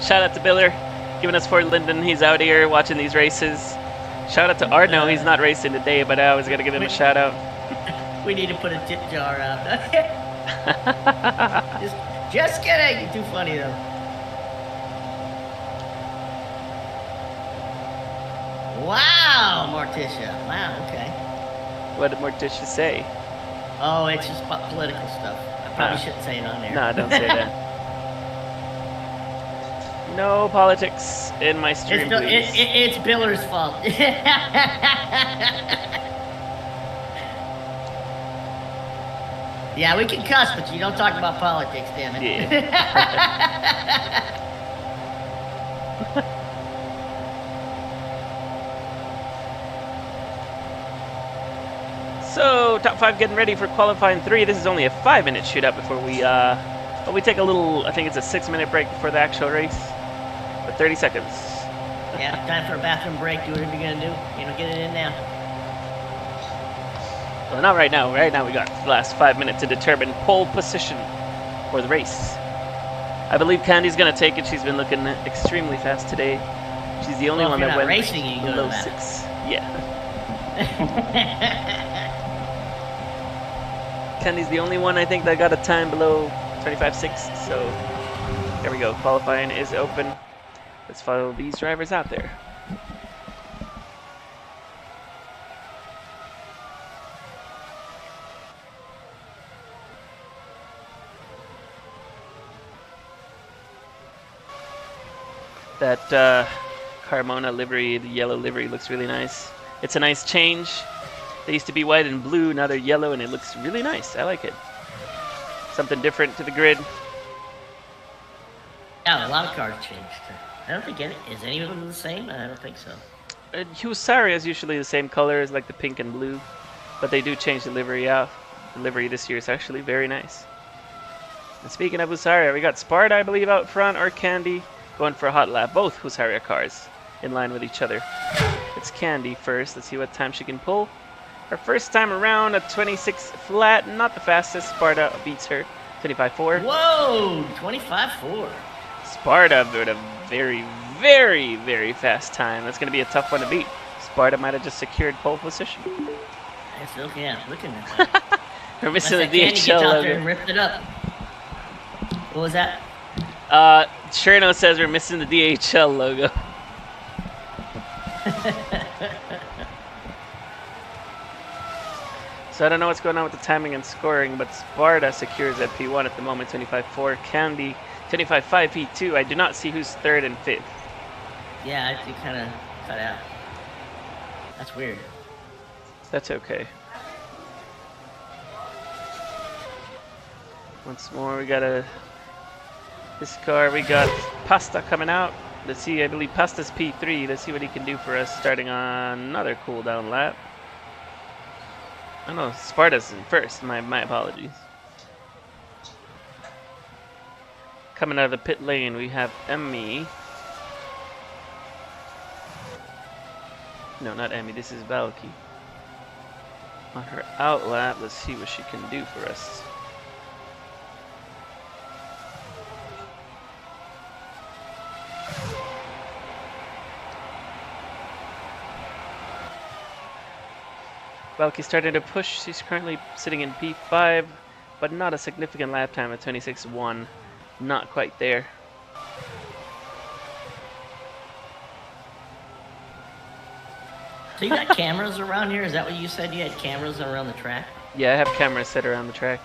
A: Shout out to Miller, giving us Fort Linden. He's out here watching these races. Shout out to Arno. He's not racing today, but I was going to give him a shout out.
B: We need to put a tip jar out. just kidding. You're too funny, though. Wow, Morticia. Wow, okay.
A: What did Morticia say?
B: Oh, it's just political stuff. I probably shouldn't say it on there.
A: No, don't say that. No politics in my stream, please.
B: It's Biller's fault. Yeah, we can cuss, but you don't talk about politics, damn it.
A: Yeah. So, top 5 getting ready for qualifying 3. This is only a 5-minute shootout before we take a little, I think it's a 6-minute break before the actual race. But 30 seconds.
B: Yeah, time for a bathroom break. Do whatever you're going to do. Get it in now.
A: Well, not right now. Right now we got the last 5 minutes to determine pole position for the race. I believe Candy's going to take it. She's been looking extremely fast today. She's the only one that went
B: racing, you
A: below
B: go to
A: 6. Yeah. Candy's the only one I think that got a time below 25.6. So there we go. Qualifying is open. Let's follow these drivers out there. That Carmona livery, the yellow livery, looks really nice. It's a nice change. They used to be white and blue, now they're yellow, and it looks really nice. I like it. Something different to the grid.
B: Yeah, a lot of cars changed. I don't think is any of them the same? I don't think so.
A: Husari is usually the same colors, like the pink and blue, but they do change the livery out. The livery this year is actually very nice. And speaking of Husaria, we got Sparta, I believe, out front, or Candy going for a hot lap. Both Husaria cars in line with each other. It's Candy first. Let's see what time she can pull. Her first time around, a 26 flat, not the fastest. Sparta beats her, 25.4.
B: Whoa, 25.4.
A: Sparta with a very, very, very fast time. That's going to be a tough one to beat. Sparta might have just secured pole position.
B: It's okay, I'm looking at that.
A: We're missing the
B: DHL
A: DHL
B: out
A: logo.
B: there and ripped it up. What was that?
A: Cherno says we're missing the DHL logo. So I don't know what's going on with the timing and scoring, but Sparta secures at P1 at the moment, 25.4. Candy, 25.5 P2. I do not see who's third and fifth.
B: Yeah, it kind of cut out. That's weird.
A: That's okay. Once more, we got this car. We got Pasta coming out. Let's see. I believe Pasta's P3. Let's see what he can do for us. Starting on another cooldown lap. Oh no, Sparta's in first. My apologies. Coming out of the pit lane, we have Emmy. No, not Emmy. This is Valky. On her out lap, let's see what she can do for us. Valky starting to push. She's currently sitting in P5, but not a significant lap time at 26.1. Not quite there.
B: So you got cameras around here? Is that what you said? You had cameras around the track?
A: Yeah, I have cameras set around the track.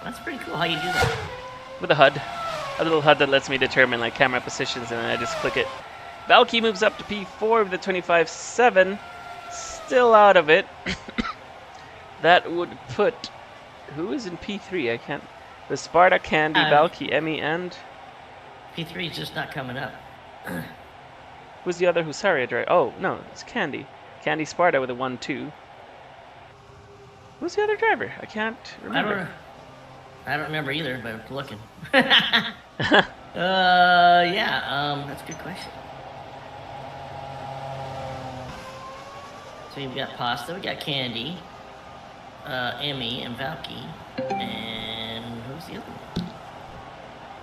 B: That's pretty cool. How you do that?
A: With a HUD. A little HUD that lets me determine like camera positions, and then I just click it. Valky moves up to P4 with a 25.7. Still out of it. That would put... Who is in P3? I can't... The Sparta, Candy, Valky, Emmy, and...
B: P3 is just not coming up.
A: Who's the other Husaria driver? Oh, no, it's Candy. Candy Sparta with a 1-2. Who's the other driver? I can't remember.
B: I don't remember either, but I'm looking. That's a good question. So you've got Pasta, we got Candy, Emmy, and Valky, and who's the other one?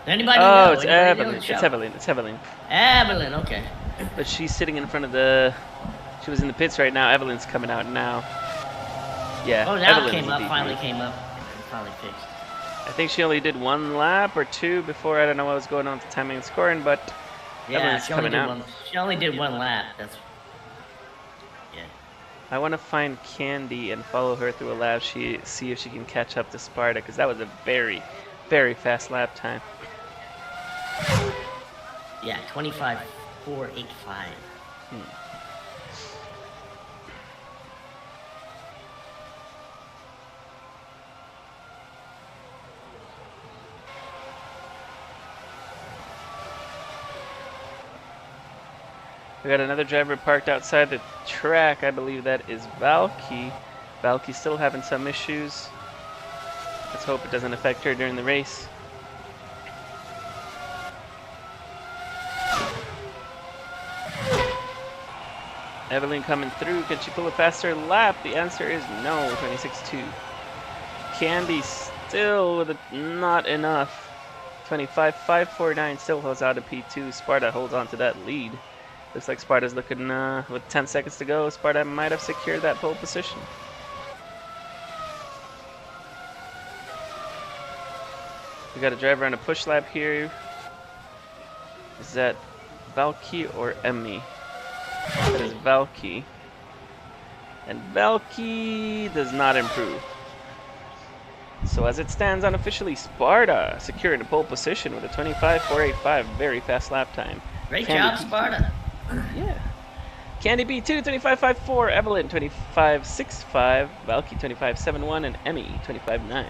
B: Anybody know?
A: Oh, it's Evelyn. It's Evelyn. It's Evelyn.
B: Evelyn, okay.
A: But she's sitting in front of the... She was in the pits right now. Evelyn's coming out now. Yeah.
B: Oh, now
A: Evelyn
B: it came up.
A: P3.
B: Finally came up. Finally fixed.
A: I think she only did one lap or two before. I don't know what was going on with the timing and scoring, but
B: Yeah,
A: Evelyn's
B: she only
A: coming
B: did
A: out.
B: one. She only did one lap. That's. Yeah.
A: I want to find Candy and follow her through a lap. See if she can catch up to Sparta, because that was a very, very fast lap time.
B: Yeah, 25.485.
A: We got another driver parked outside the track. I believe that is Valky. Valky's still having some issues. Let's hope it doesn't affect her during the race. Evelyn coming through. Can she pull a faster lap? The answer is no. 26.2. Candy still with not enough. 25.549 still holds out of P2. Sparta holds on to that lead. Looks like Sparta's looking, with 10 seconds to go, Sparta might have secured that pole position. We got a driver on a push lap here. Is that Valky or Emmy? That is Valky. And Valky does not improve. So as it stands unofficially, Sparta securing a pole position with a 25.485, very fast lap time.
B: Great job, Sparta.
A: Yeah. Candy B2, 25.54, Evelyn, 25.65, Valky, 25.71, and Emmy, 25.9.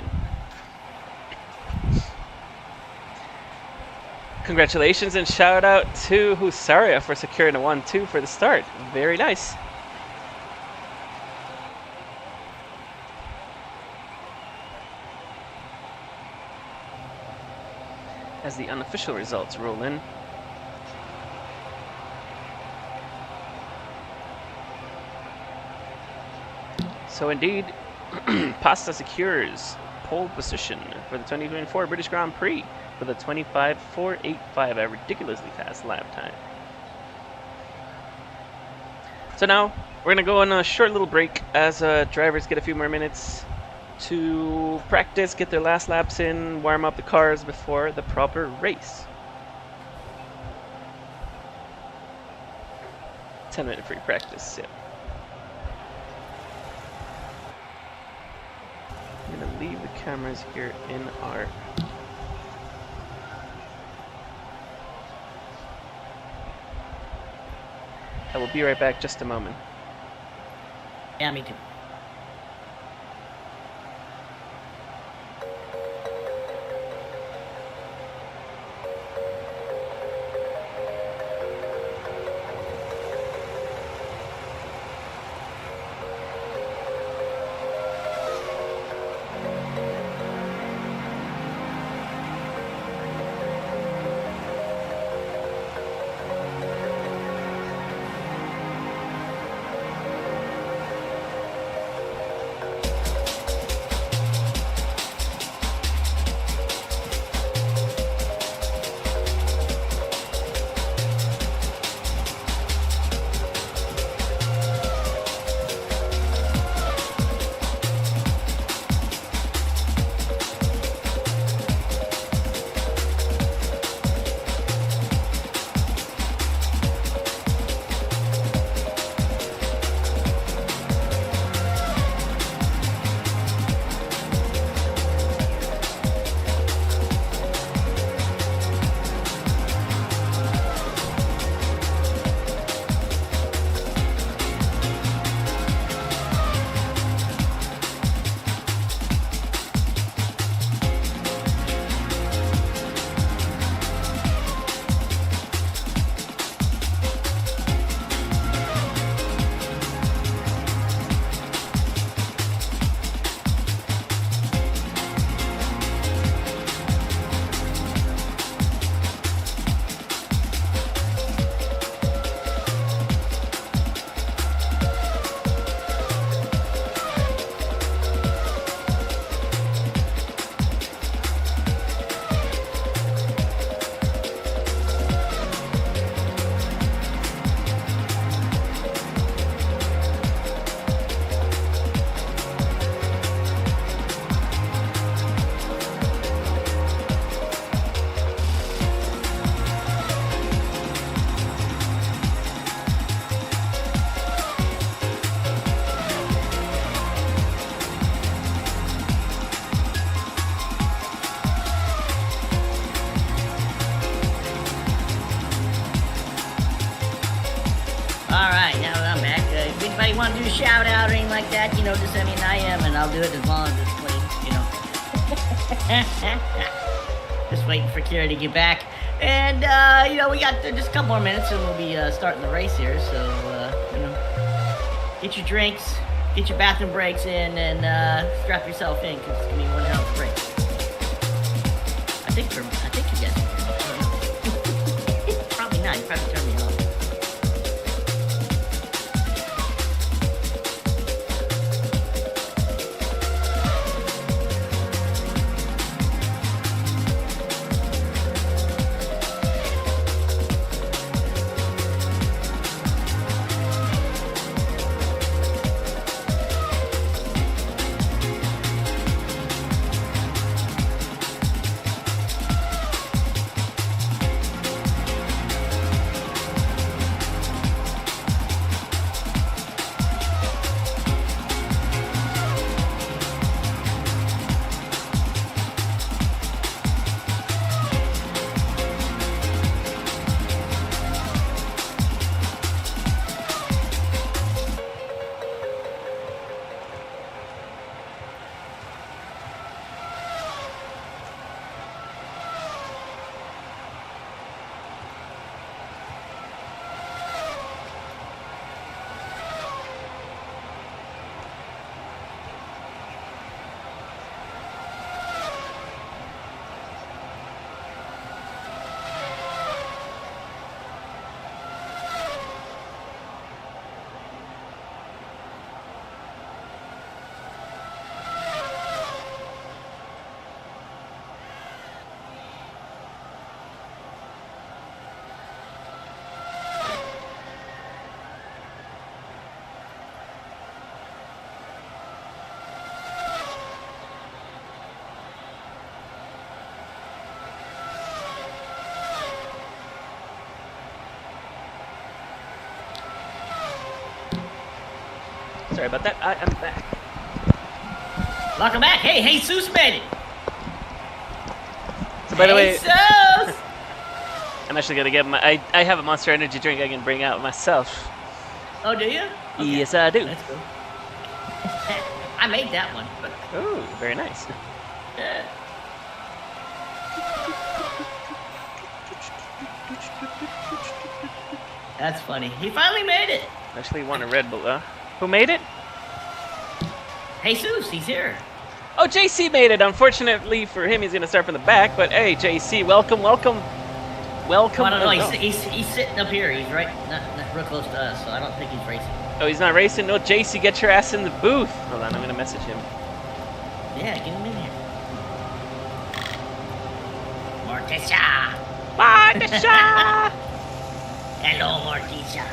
A: Congratulations and shout out to Husaria for securing a 1-2 for the start. Very nice. As the unofficial results roll in. So indeed, Pasta secures pole position for the 2024 British Grand Prix with a 25.485, a ridiculously fast lap time. So now we're gonna go on a short little break as drivers get a few more minutes to practice, get their last laps in, warm up the cars before the proper race. 10-minute free practice, yeah. I'm gonna leave the cameras here in our I will be right back, just a moment.
B: Yeah, me too. Alright, now that I'm back, if anybody want to do a shout out or anything like that, just send me an IM and I'll do it as long as it's clean, Just waiting for Kira to get back. And, we got just a couple more minutes and we'll be starting the race here. So, get your drinks, get your bathroom breaks in, and strap yourself in because it's going to be one hell of a race. I think you guys can hear me. I don't know. Probably not. You probably turned me off.
A: Sorry about that. I am back.
B: Welcome back. Hey, Jesus made it.
A: So by the way,
B: Jesus!
A: I'm actually gonna get my. I have a Monster Energy drink I can bring out myself.
B: Oh, do you? Okay.
A: Yes, I do.
B: That's cool. I made that one. But...
A: Oh, very nice.
B: Yeah. That's funny. He finally made it.
A: Actually, won a Red Bull. Who made it?
B: Jesus, he's here.
A: Oh, JC made it. Unfortunately for him, he's gonna start from the back. But hey, JC, welcome.
B: Well, I don't know. He's sitting up here. He's right, not real close to us, so I don't think he's racing.
A: Oh, he's not racing? No, JC, get your ass in the booth. Hold on, I'm gonna message him.
B: Yeah, get him in here. Morticia!
A: Morticia!
B: Hello, Morticia.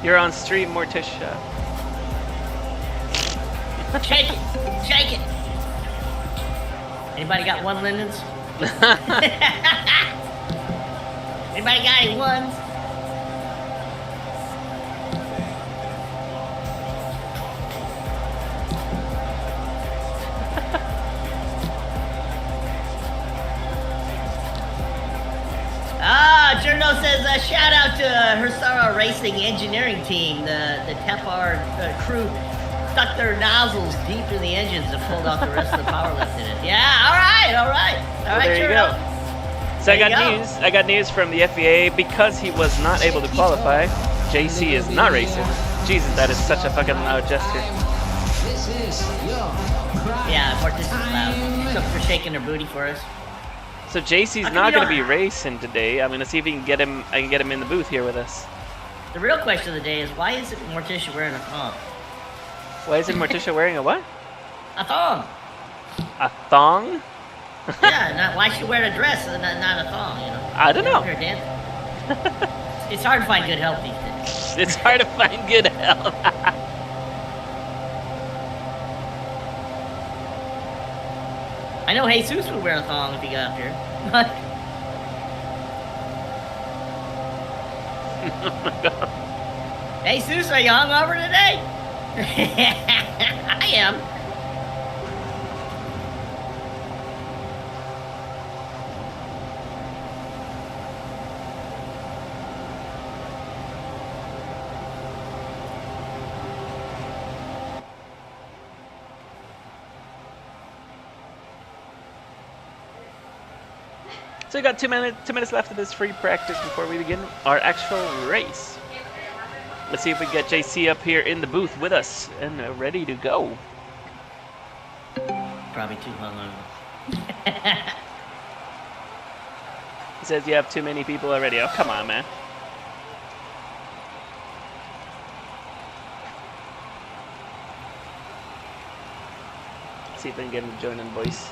A: You're on stream, Morticia.
B: Shake it! Shake it! Anybody got one linens? Anybody got any ones? Journo says shout out to Hersara Racing engineering team. The Tepar crew stuck their nozzles deep in the engines and pulled out the rest of the power lift in it. Yeah, all right.
A: There you go. So I got news from the FVA because he was not able to qualify. JC is not racing. Jesus, that is such a fucking loud gesture.
B: Yeah, Mortis is loud. Except for shaking her booty for us.
A: So JC's not going to be racing today. I'm going to see if we can get him. I can get him in the booth here with us.
B: The real question of the day is why isn't Morticia wearing a thong?
A: Why isn't Morticia wearing a what?
B: A thong.
A: A thong?
B: Yeah, why she wear a dress and not a thong? You know.
A: I don't know.
B: It's hard to find good help these days.
A: It's hard to find good help.
B: I know Jesus would wear a thong if he got up here. Jesus, are you hungover today? I am.
A: So we got 2 minutes left of this free practice before we begin our actual race. Let's see if we get JC up here in the booth with us and ready to go.
B: Probably too hungover.
A: He says you have too many people already. Oh, come on, man. Let's see if I can get him to join in voice.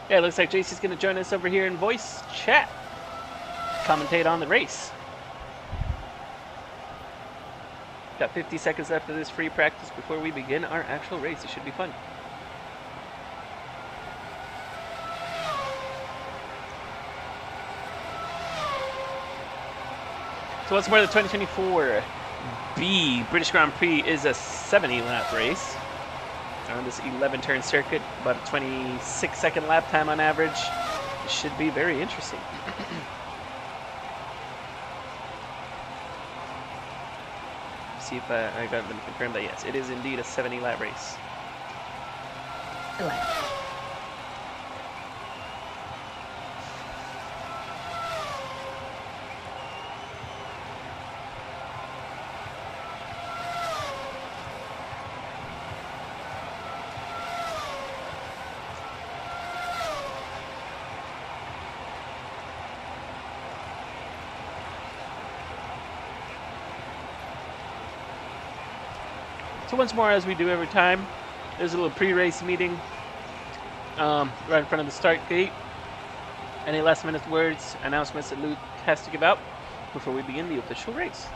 A: Yeah, it looks like JC's going to join us over here in voice chat. Commentate on the race. Got 50 seconds left of this free practice before we begin our actual race. It should be fun. So once more, the 2024 B British Grand Prix is a 70-lap race. On this 11-turn circuit, about a 26-second lap time on average. It should be very interesting. See if I got them confirmed that yes, it is indeed a 70-lap race. So once more, as we do every time, there's a little pre-race meeting right in front of the start gate. Any last minute words, announcements that Luke has to give out before we begin the official race?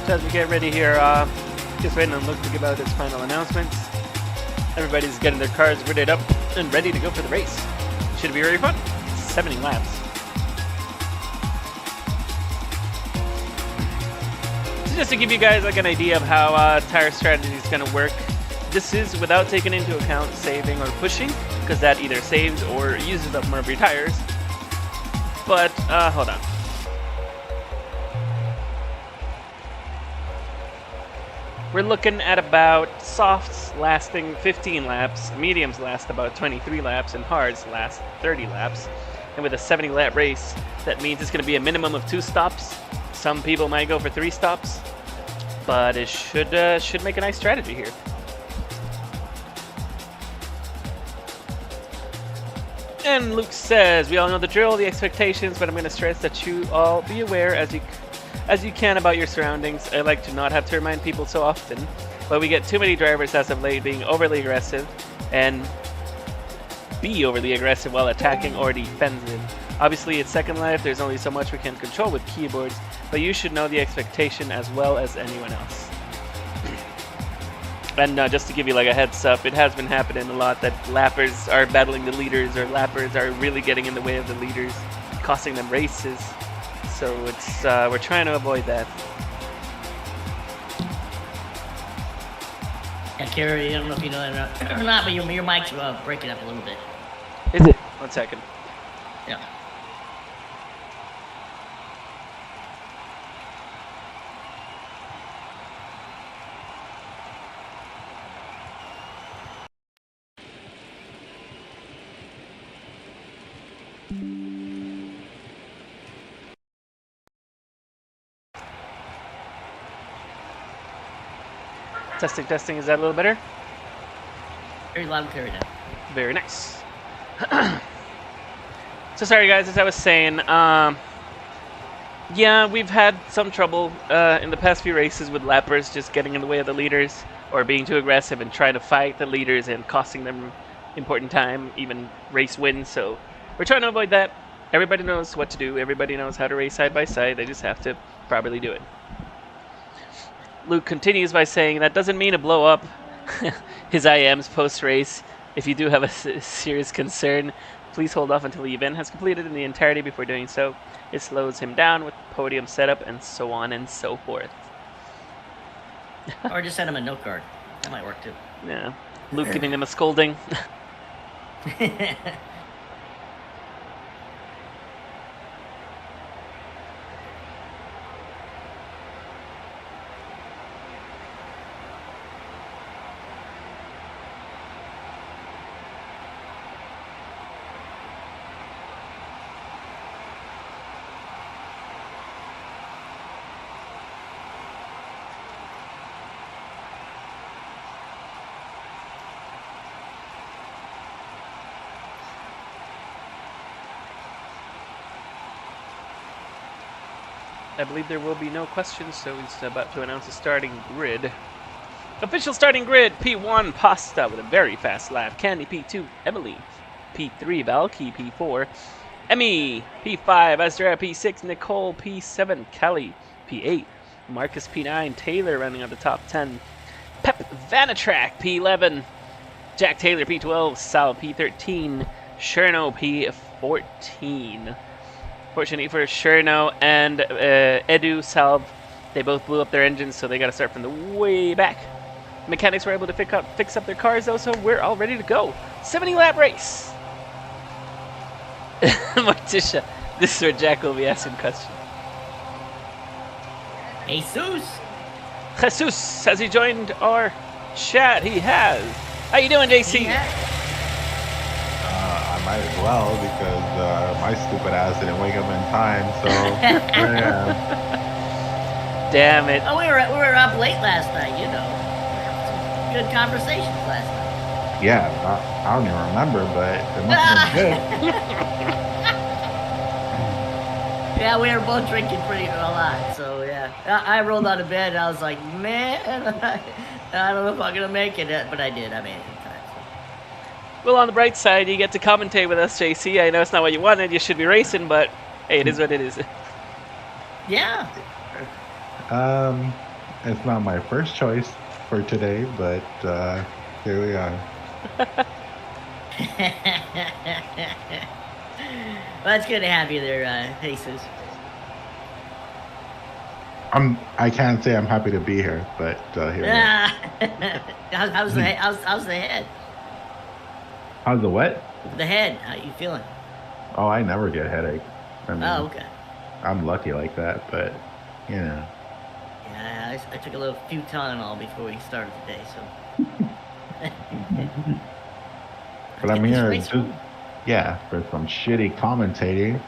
A: So as we get ready here, just waiting on Luke to give out his final announcements. Everybody's getting their cars ridded up and ready to go for the race. Should be very fun. 70 laps. So just to give you guys like an idea of how tire strategy is going to work, this is without taking into account saving or pushing, because that either saves or uses up more of your tires. But hold on. We're looking at about softs lasting 15 laps, mediums last about 23 laps, and hards last 30 laps. And with a 70 lap race, that means it's going to be a minimum of 2 stops. Some people might go for 3 stops, but it should make a nice strategy here. And Luke says, we all know the drill, the expectations, but I'm going to stress that you all be aware as you can about your surroundings. I like to not have to remind people so often, but we get too many drivers as of late being overly aggressive and be overly aggressive while attacking or defensive. Obviously, it's Second Life, there's only so much we can control with keyboards, but you should know the expectation as well as anyone else. And just to give you like a heads up, it has been happening a lot that lappers are battling the leaders, or lappers are really getting in the way of the leaders, costing them races. So it's we're trying to avoid that.
B: Yeah, Kerry, I don't know if you know that or not, but your mic's breaking up a little bit.
A: Is it? 1 second.
B: Yeah.
A: Testing, testing. Is that a little better?
B: Very loud and clear now.
A: Very nice. So sorry guys, as I was saying, yeah, we've had some trouble in the past few races with lappers just getting in the way of the leaders or being too aggressive and trying to fight the leaders and costing them important time, even race wins. So we're trying to avoid that. Everybody knows what to do. Everybody knows how to race side by side. They just have to properly do it. Luke continues by saying that doesn't mean to blow up his IMs post-race. If you do have a serious concern, Please hold off until the event has completed in the entirety before doing so. It slows him down with podium setup and so on and so forth.
B: Or just send him a note card. That might work too.
A: Yeah. Luke giving them a scolding. I believe there will be no questions, so he's about to announce the starting grid. Official starting grid, P1, Pasta with a very fast lap. Candy, P2, Emily. P3, Valky, P4. Emmy, P5, Ezra, P6, Nicole, P7, Kelly, P8. Marcus, P9, Taylor running on the top 10. Pep Vanatrak, P11. Jack Taylor, P12, Sal, P13. Cherno, P14. Fortunately for Cherno and Edu, Salv, they both blew up their engines, so they got to start from the way back. Mechanics were able to fix up their cars, though, so we're all ready to go. 70-lap race. Morticia, this is where Jack will be asking questions. Jesus, has he joined our chat? He has. How you doing, JC?
C: I might as well, because my stupid ass didn't wake up in time, so yeah.
A: Damn it.
B: Oh, we were up late last night, you know. Good conversations last night.
C: Yeah, I don't even remember, but it must have been good.
B: Yeah, we were both drinking pretty a lot, so yeah. I rolled out of bed and I was like, man, I don't know if I'm going to make it, but I did. I made it in time. So.
A: Well, on the bright side, you get to commentate with us, JC. I know it's not what you wanted. You should be racing, but hey, it is what it is.
B: Yeah.
C: It's not my first choice for today, but here we are.
B: Well, it's good to have you there, Jesus.
C: I can't say I'm happy to be here, but here we are.
B: How's the head?
C: How's the what?
B: The head. How you feeling?
C: Oh, I never get headache. I mean,
B: Oh, okay.
C: I'm lucky like that, but you know.
B: Yeah, I took a few Tylenol before we started today, so.
C: But I'm here just, yeah, for some shitty commentating.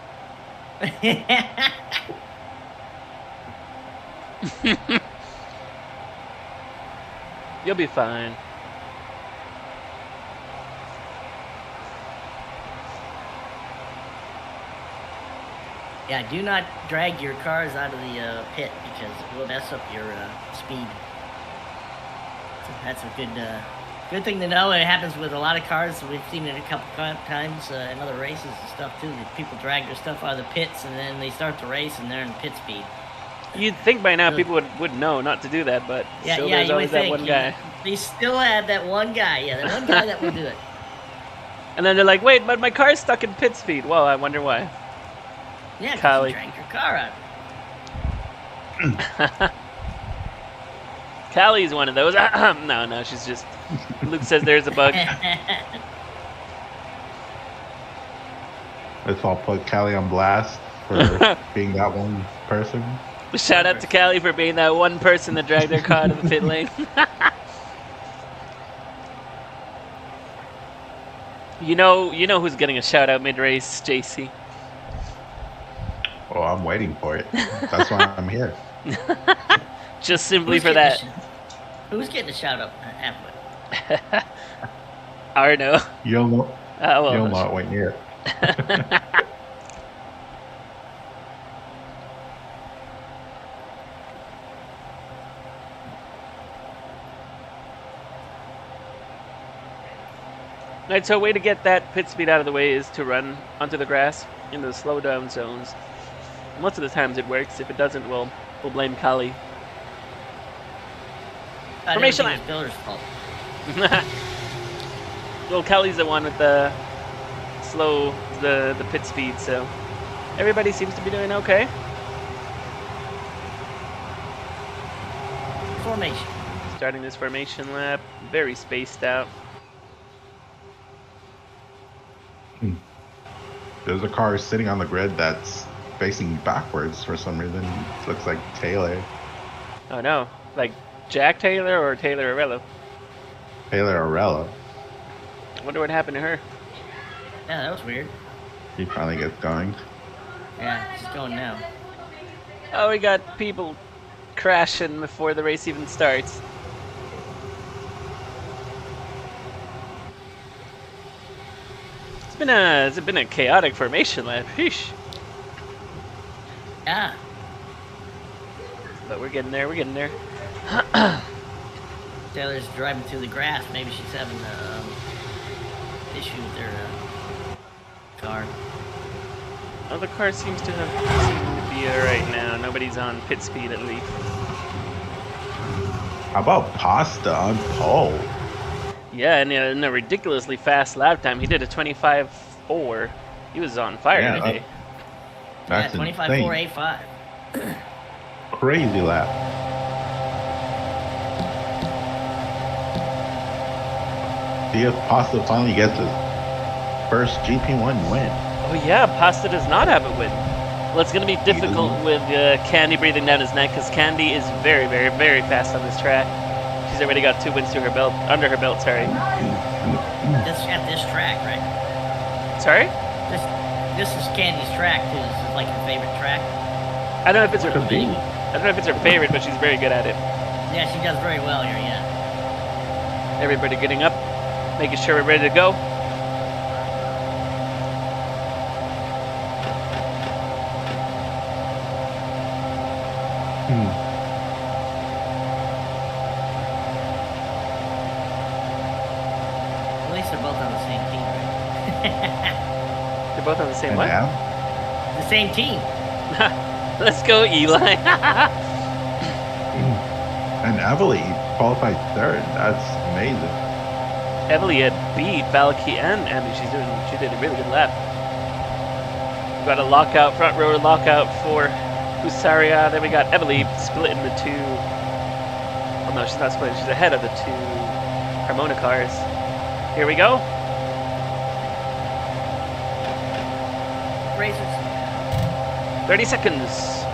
A: You'll be fine.
B: Yeah, do not drag your cars out of the pit because it will mess up your speed. So that's a good thing to know. It happens with a lot of cars. We've seen it a couple times in other races and stuff too. That people drag their stuff out of the pits and then they start the race and they're in pit speed.
A: You'd think by now people would know not to do that, but still there's always that one guy.
B: They still have that one guy. Yeah, that one guy that will do it.
A: And then they're like, wait, but my car's stuck in pit speed. Well, I wonder why.
B: Yeah,
A: Kylie.
B: You drank your car out.
A: Callie's one of those. No, she's just... Luke says there's a bug.
C: Let's all put Callie on blast for being that one person.
A: Shout out to Callie for being that one person that dragged their car to the pit lane. You know who's getting a shout out mid-race, JC.
C: Oh, I'm waiting for it. That's why I'm here.
A: Just simply for that.
B: Who's getting a shout out halfway?
A: Arno.
C: You'll know.
A: Well,
C: You'll know it when you're.
A: Right, so a way to get that pit speed out of the way is to run onto the grass in the slow down zones. Most of the times it works. If it doesn't, we'll blame Kali. Formation line.
B: Builder's fault.
A: Well, Kali's the one with the slow the pit speed, so everybody seems to be doing okay.
B: Formation.
A: Starting this formation lap, very spaced out.
C: There's a car sitting on the grid that's facing backwards for some reason. It looks like Taylor.
A: Oh no, like Jack Taylor or Taylor Arello?
C: Taylor Arello.
A: I wonder what happened to her.
B: Yeah, that was weird.
C: He finally gets going.
B: Yeah, she's going now.
A: Oh, we got people crashing before the race even starts. It's been a chaotic formation lap. Sheesh.
B: Yeah.
A: But we're getting there. We're getting there.
B: Taylor's driving through the grass. Maybe she's having issue with her car.
A: Oh, the car seems to be alright now. Nobody's on pit speed at least.
C: How about Pasta on pole?
A: Yeah, and in a ridiculously fast lap time, he did a 25.4. He was on fire today.
C: That's
B: yeah, 25.485.
C: Crazy lap. See if Pasta finally gets his first GP1 win.
A: Oh yeah, Pasta does not have a win. Well, it's going to be difficult with Candy breathing down his neck because Candy is very, very, very fast on this track. She's already got 2 wins to her belt, under her belt. Sorry.
B: This at this track, right?
A: Sorry?
B: This is Candy's track too. This is like her favorite track.
A: I don't know if it's her.
C: Could be.
A: I don't know if it's her favorite, but she's very good at it.
B: Yeah, she does very well here. Yeah.
A: Everybody getting up, making sure we're ready to go.
B: At least they're both on the same team, right?
A: They're both on the same
C: And
A: one.
C: now,
B: The same team.
A: Let's go, Eli.
C: and Emily qualified third. That's amazing.
A: Emily had beat Valky and Emmy. She did a really good lap. We got a lockout, front row lockout for Husaria. Then we got Emily splitting the two. Oh no, she's not splitting. She's ahead of the two Harmona cars. Here we go.
B: Racers.
A: 30 seconds.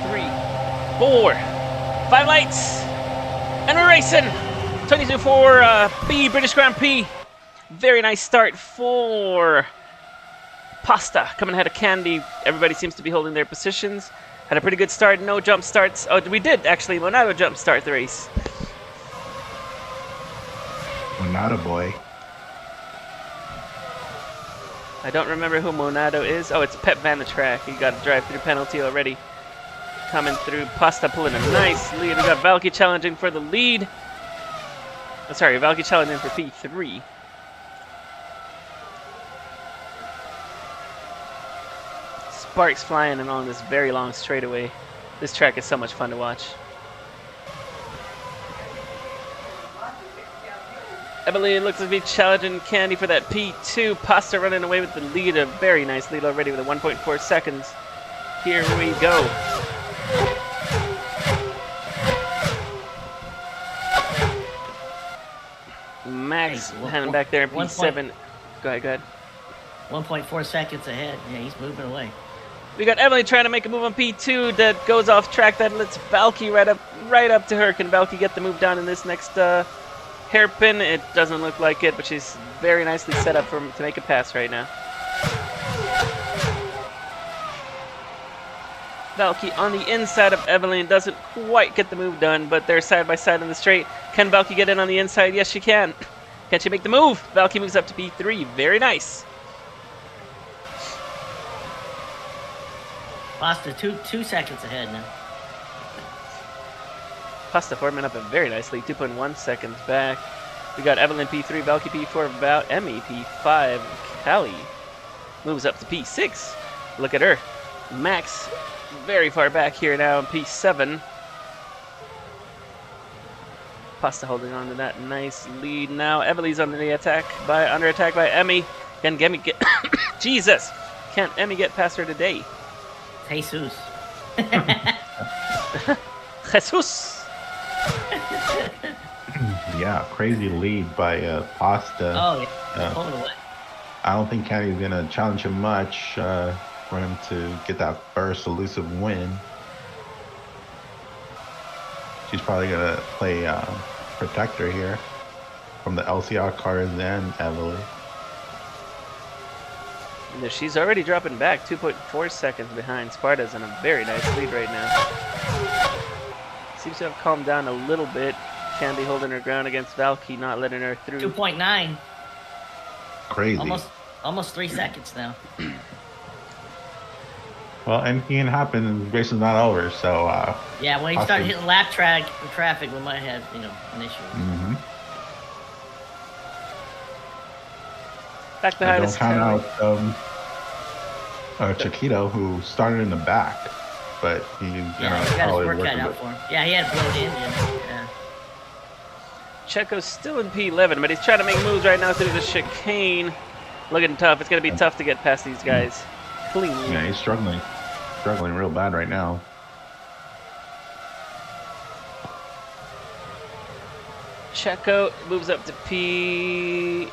A: Three, 4, 5 lights, and we're racing. 22 for B British Grand Prix. Very nice start for Pasta coming ahead of Candy. Everybody seems to be holding their positions. Had a pretty good start. No jump starts. Oh, we did actually. Monado jump start the race.
C: Monado boy.
A: I don't remember who Monado is. Oh, it's Pep Van the Track. He got a drive-through penalty already. Coming through. Pasta pulling a nice lead. We got Valky challenging for the lead. Oh, sorry, Valky challenging for P3. Sparks flying along this very long straightaway. This track is so much fun to watch. Emily looks to be challenging Candy for that P2. Pasta running away with the lead, a very nice lead already with a 1.4 seconds. Here we go. Max handing back there in P7. Go ahead.
B: 1.4 seconds ahead. Yeah, he's moving away.
A: We got Emily trying to make a move on P2 that goes off track. That lets Valky right up to her. Can Valky get the move down in this next hairpin? It doesn't look like it, but she's very nicely set up to make a pass right now. Valky on the inside of Evelyn doesn't quite get the move done, but they're side by side on the straight. Can Valky get in on the inside? Yes, she can. Can she make the move? Valky moves up to P3. Very nice.
B: Pasta 2 seconds ahead now.
A: Pasta forming up a very nice lead, 2.1 seconds back. We got Evelyn P3, Valky P4, Emmy P5, Callie moves up to P6. Look at her. Max very far back here now in P7. Pasta holding on to that nice lead now. Emily's under attack by Emmy. Can Emmy get Jesus! Can't Emmy get past her today?
B: Jesus.
A: Jesus!
C: Yeah, crazy lead by Pasta.
B: Oh, yeah. Pulling away.
C: I don't think Candy's gonna challenge him much for him to get that first elusive win. She's probably gonna play Protector here from the LCR cars and Evelyn.
A: She's already dropping back, 2.4 seconds behind. Sparta's in a very nice lead right now. Seems to have calmed down a little bit. Candy holding her ground against Valky, not letting her through.
B: 2.9.
C: Crazy.
B: Almost 3 seconds now.
C: Well, anything can happen. The race is not over, so.
B: Yeah, when you start hitting lap traffic, we might have an issue.
C: Mm-hmm.
A: Back behind us.
C: Don't count out Chiquito, who started in the back, but he
B: got his work cut out for him. Yeah, he had a blown engine. Yeah.
A: Checo's still in P11, but he's trying to make moves right now through the chicane. Looking tough. It's going to be tough to get past these guys clean.
C: Yeah, he's struggling real bad right now.
A: Checo moves up to P.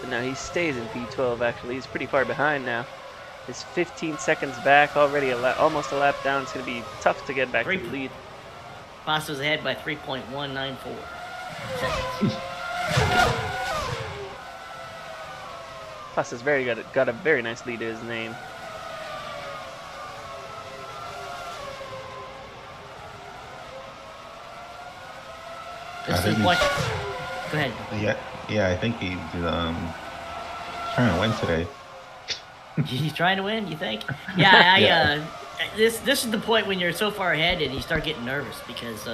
A: No, he stays in P12 actually. He's pretty far behind now. He's 15 seconds back, already almost a lap down. It's going to be tough to get back to the lead.
B: Pasta's ahead by 3.194 seconds.
A: Pasta's got a very nice lead to his name.
B: This is what. Go ahead.
C: Yeah, I think he's trying to win today.
B: He's trying to win, you think? Yeah, this is the point when you're so far ahead and you start getting nervous because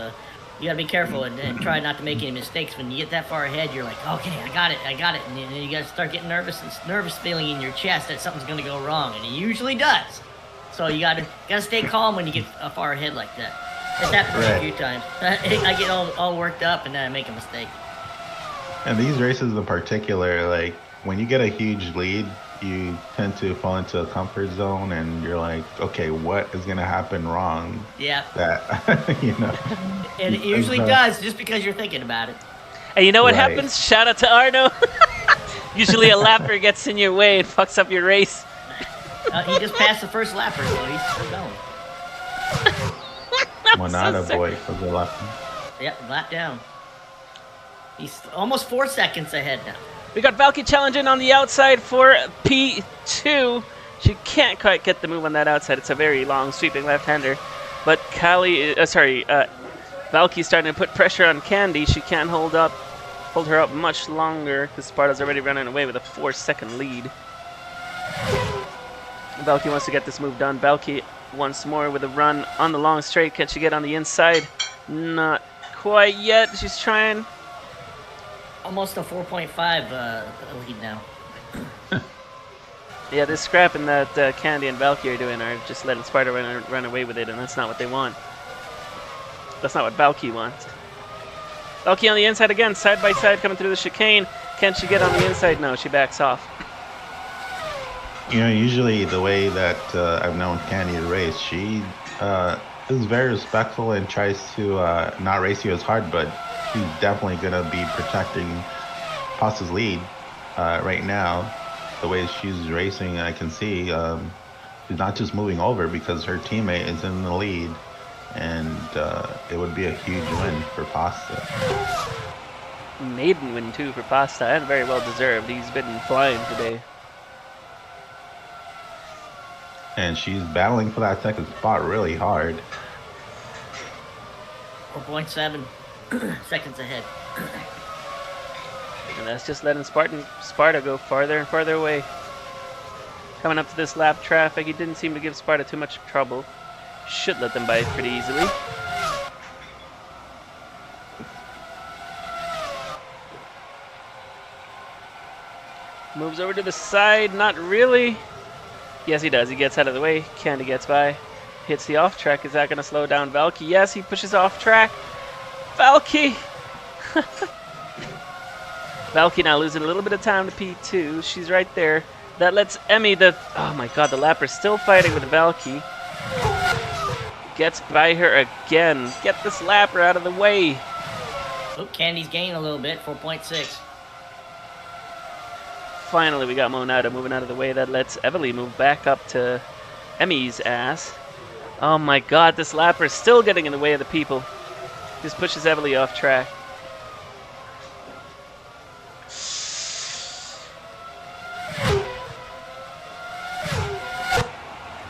B: you gotta be careful and try not to make any mistakes. When you get that far ahead, you're like, okay, I got it, and then you gotta start getting nervous and nervous feeling in your chest that something's gonna go wrong, and it usually does. So you gotta stay calm when you get far ahead like that. It's happened to me a few times. I get all worked up and then I make a mistake.
C: And these races in particular, like when you get a huge lead, you tend to fall into a comfort zone and you're like, okay, what is going to happen wrong?
B: Yeah.
C: That, you know.
B: And it usually does just because you're thinking about it.
A: And you know what happens? Shout out to Arno. Usually a lapper gets in your way and fucks up your race.
B: He just passed the first lapper, so he's still going.
C: Monada boy for the lap.
B: Yep, lap down. He's almost 4 seconds ahead now.
A: We got Valky challenging on the outside for P2. She can't quite get the move on that outside. It's a very long, sweeping left-hander. But Valky's starting to put pressure on Candy. She can't hold her up much longer because Sparta's already running away with a 4-second lead. Valky wants to get this move done. Valky once more with a run on the long straight. Can she get on the inside? Not quite yet. She's trying.
B: Almost a 4.5 lead now.
A: Yeah, this scrapping that Candy and Valky are doing are just letting Sparta run away with it, and that's not what they want. That's not what Valky wants. Valky on the inside again, side by side, coming through the chicane. Can she get on the inside? No, she backs off.
C: You know, usually the way that I've known Candy to race, she is very respectful and tries to not race you as hard, but she's definitely going to be protecting Pasta's lead right now. The way she's racing, I can see she's not just moving over because her teammate is in the lead, and it would be a huge win for Pasta.
A: Maiden win too for Pasta, and very well deserved. He's been flying today.
C: And she's battling for that second spot really hard.
B: 4.7 seconds ahead.
A: And that's just letting Sparta go farther and farther away. Coming up to this lap traffic, he didn't seem to give Sparta too much trouble. Should let them by pretty easily. Moves over to the side, not really. Yes, he does. He gets out of the way. Candy gets by. Hits the off track. Is that going to slow down Valky? Yes, he pushes off track. Valky! Valky now losing a little bit of time to P2. She's right there. That lets Emmy, oh my god, the lapper's still fighting with Valky. Gets by her again. Get this lapper out of the way.
B: Oh, Candy's gained a little bit, 4.6.
A: Finally, we got Monado moving out of the way. That lets Evely move back up to Emmy's ass. Oh my god, this lapper is still getting in the way of the people. Just pushes Evely off track.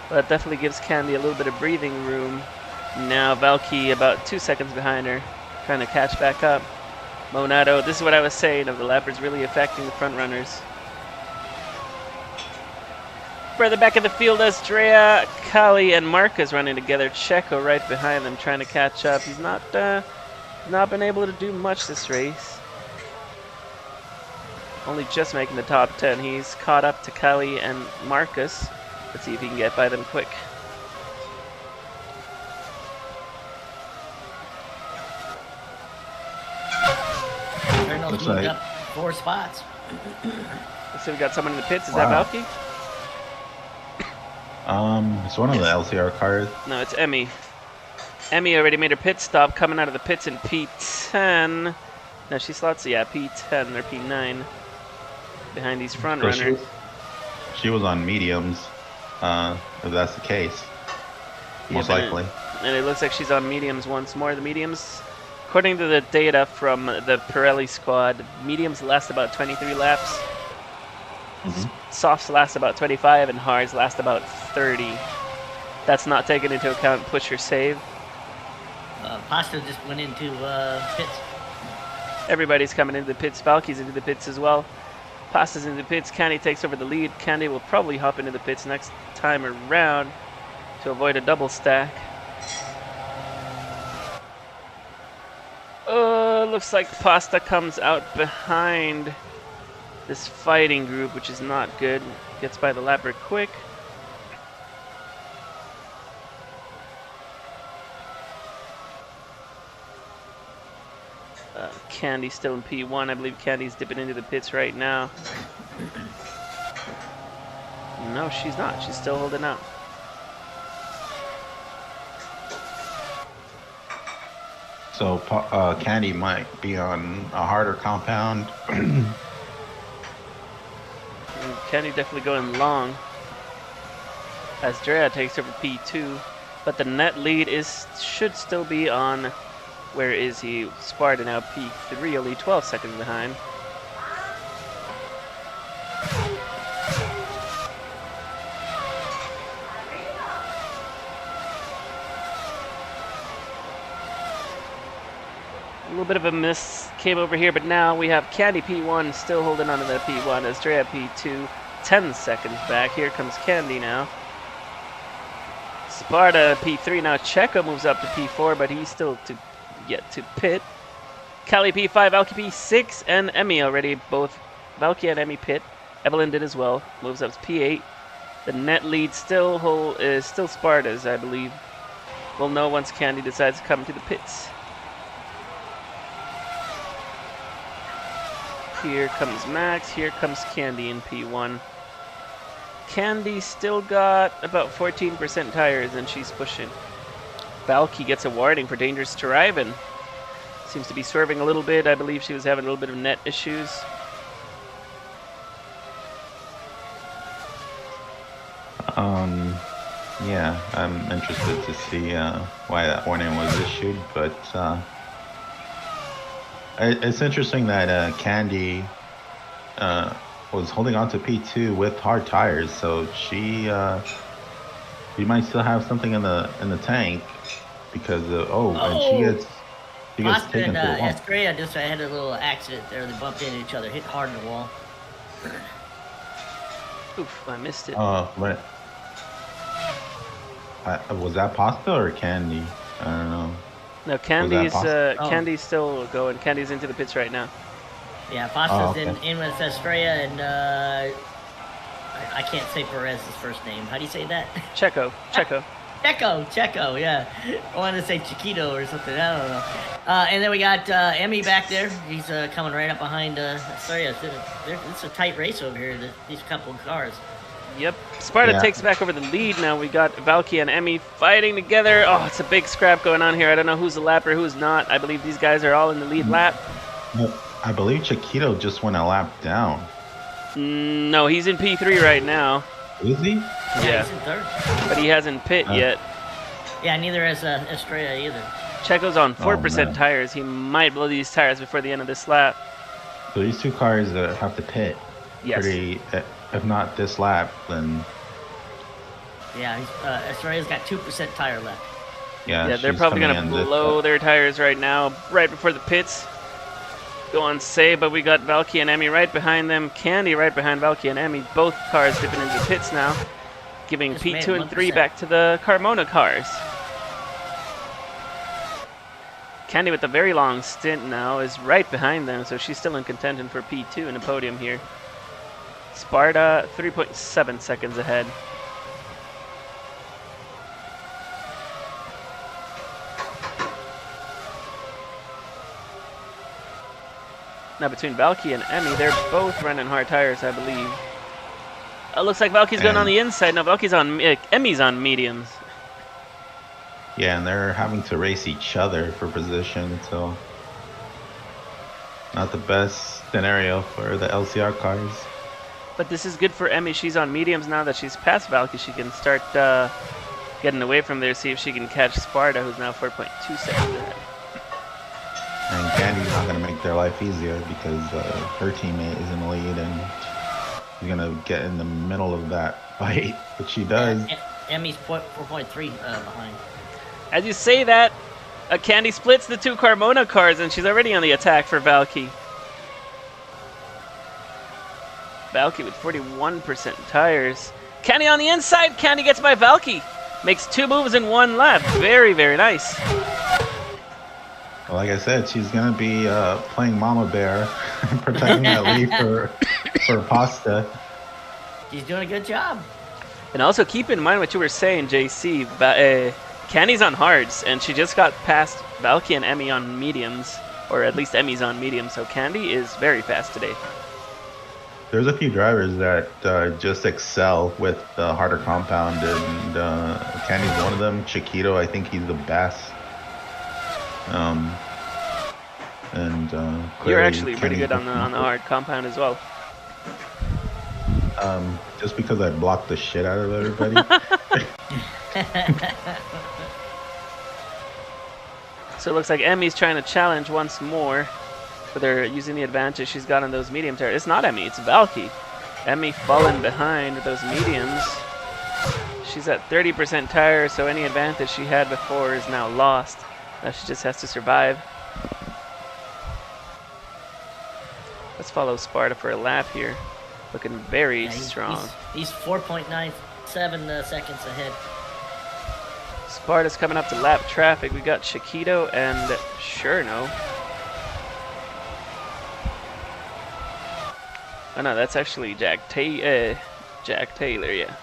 A: That definitely gives Candy a little bit of breathing room. Now Valky about 2 seconds behind her, trying to catch back up. Monado, this is what I was saying of the lappers really affecting the front runners. Further back in the field, Estrella, Kali, and Marcus running together. Checo right behind them, trying to catch up. He's not been able to do much this race. Only just making the top 10. He's caught up to Kali and Marcus. Let's see if he can get by them quick.
B: Looks like up 4 spots.
A: Let's see, we got someone in the pits. Is
C: Wow.
A: that Valky?
C: It's one of the LCR cars.
A: No, it's Emmy. Emmy already made her pit stop, coming out of the pits in P10. No, she slots, yeah, P10 or P9. Behind these front
C: So
A: runners.
C: she was on mediums, if that's the case. Most
A: Yep,
C: likely.
A: And it looks like she's on mediums once more. The mediums, according to the data from the Pirelli squad, mediums last about 23 laps. Softs last about 25, and hards last about 30. That's not taken into account push or save.
B: Pasta just went into pits.
A: Everybody's coming into the pits. Valky's into the pits as well. Pasta's into the pits. Candy takes over the lead. Candy will probably hop into the pits next time around to avoid a double stack. Looks like Pasta comes out behind this fighting group, which is not good. Gets by the lapper quick. Candy still in P1. I believe Candy's dipping into the pits right now. No, she's not. She's still holding out.
C: So Candy might be on a harder compound.
A: Candy definitely going long. As Drea takes over P2, but the net lead should still be on. Where is he? Sparta now P3, only 12 seconds behind. A little bit of a miss came over here, but now we have Candy P1 still holding on to that P1. Estrella P2, 10 seconds back. Here comes Candy now. Sparta P3, now Checo moves up to P4, but he's still yet to pit. Kali P5, Valky P6, and Emmy already both. Valky and Emmy pit. Evelyn did as well. Moves up to P8. The net lead is still Sparta's, I believe. We'll know once Candy decides to come to the pits. Here comes Max. Here comes Candy in P1. Candy still got about 14% tires, and she's pushing. Valky gets a warning for dangerous driving. Seems to be swerving a little bit. I believe she was having a little bit of net issues.
C: Yeah, I'm interested to see why that warning was issued, but it's interesting that Candy was holding on to P2 with hard tires, so she might still have something in the tank because and she gets taken to the wall.
B: Estrella just had a little accident there. They bumped into each other, hit hard in the wall.
A: Oof, I missed it.
C: Right. Was that Pasta or Candy? I don't know.
A: No, Candy's still going. Candy's into the pits right now.
B: Yeah, Foster's
C: Oh, okay.
B: in with Estrella, and I can't say Perez's first name. How do you say that?
A: Checo.
B: Checo, yeah. I wanted to say Chiquito or something. I don't know. And then we got Emmy back there. He's coming right up behind Estrella. It's a tight race over here, these couple of cars.
A: Yep. Sparta
C: Yeah.
A: takes back over the lead now. We got Valky and Emmy fighting together. Oh, it's a big scrap going on here. I don't know who's the lapper, who's not. I believe these guys are all in the lead lap.
C: No, I believe Chiquito just went a lap down.
A: No, he's in P3 right now.
C: Is he?
A: Yeah.
B: He's in third.
A: But he hasn't pit yet.
B: Yeah, neither has Estrella either.
A: Checo's on 4%
C: man.
A: tires. He might blow these tires before the end of this lap.
C: So these two cars have to pit.
A: Yes.
C: If not this lap, then
B: Yeah, Estrella's got 2% tire left.
C: yeah.
A: Yeah, they're
C: she's
A: probably
C: coming
A: going to
C: in this
A: blow
C: lap.
A: their tires right now, right before the pits. Go on say, but we got Valky and Emmy right behind them. Candy right behind Valky and Emmy. Both cars dipping into the pits now, giving
B: Just made
A: P2 and 3
B: 1%.
A: back to the Carmona cars. Candy with a very long stint now is right behind them, so she's still in contention for P2 in the podium here. Sparta 3.7 seconds ahead. Now between Valky and Emmy, they're both running hard tires, I believe. It looks like Valky's going on the inside. No, Valky's on, Emmy's on mediums.
C: Yeah, and they're having to race each other for position, so not the best scenario for the LCR cars.
A: But this is good for Emmy. She's on mediums now that she's past Valky. She can start getting away from there, see if she can catch Sparta, who's now 4.2 seconds ahead.
C: And Candy's not going to make their life easier because her teammate is in the lead and she's going to get in the middle of that fight, which she does.
B: Emmy's 4.3 behind.
A: As you say that, Candy splits the two Carmona cars, and she's already on the attack for Valky. Valky with 41% tires. Candy on the inside. Candy gets by Valky. Makes 2 moves in 1 lap. Very, very nice.
C: Well, like I said, she's going to be playing Mama Bear, protecting that lead for Pasta.
B: She's doing a good job.
A: And also keep in mind what you were saying, JC. Candy's on hards, and she just got past Valky and Emmy on mediums, or at least Emmy's on mediums, so Candy is very fast today.
C: There's a few drivers that just excel with the harder compound, and Candy's one of them. Chiquito, I think he's the best.
A: You're actually pretty good on the hard compound as well.
C: Just because I blocked the shit out of everybody.
A: So it looks like Emmy's trying to challenge once more, but they're using the advantage she's got on those medium tires. It's not Emmy, it's Valky. Emmy falling behind with those mediums. She's at 30% tire, so any advantage she had before is now lost. Now she just has to survive. Let's follow Sparta for a lap here. Looking very strong.
B: He's 4.97 seconds ahead.
A: Sparta's coming up to lap traffic. We got Chiquito and Cherno. Oh no, that's actually Jack Taylor, yeah.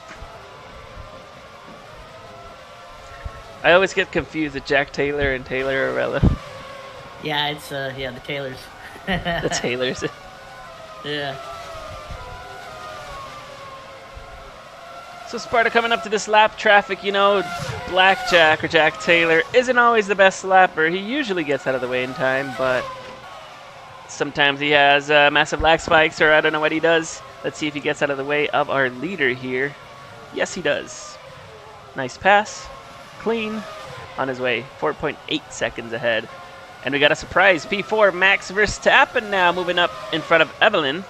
A: I always get confused with Jack Taylor and Taylor Arella.
B: Yeah, it's the Taylors.
A: The Taylors.
B: Yeah.
A: So Sparta coming up to this lap traffic, you know, Blackjack or Jack Taylor isn't always the best lapper. He usually gets out of the way in time, but sometimes he has massive lag spikes, or I don't know what he does. Let's see if he gets out of the way of our leader here. Yes, he does. Nice pass. Clean. On his way. 4.8 seconds ahead. And we got a surprise. P4 Max Verstappen now moving up in front of Evelyn.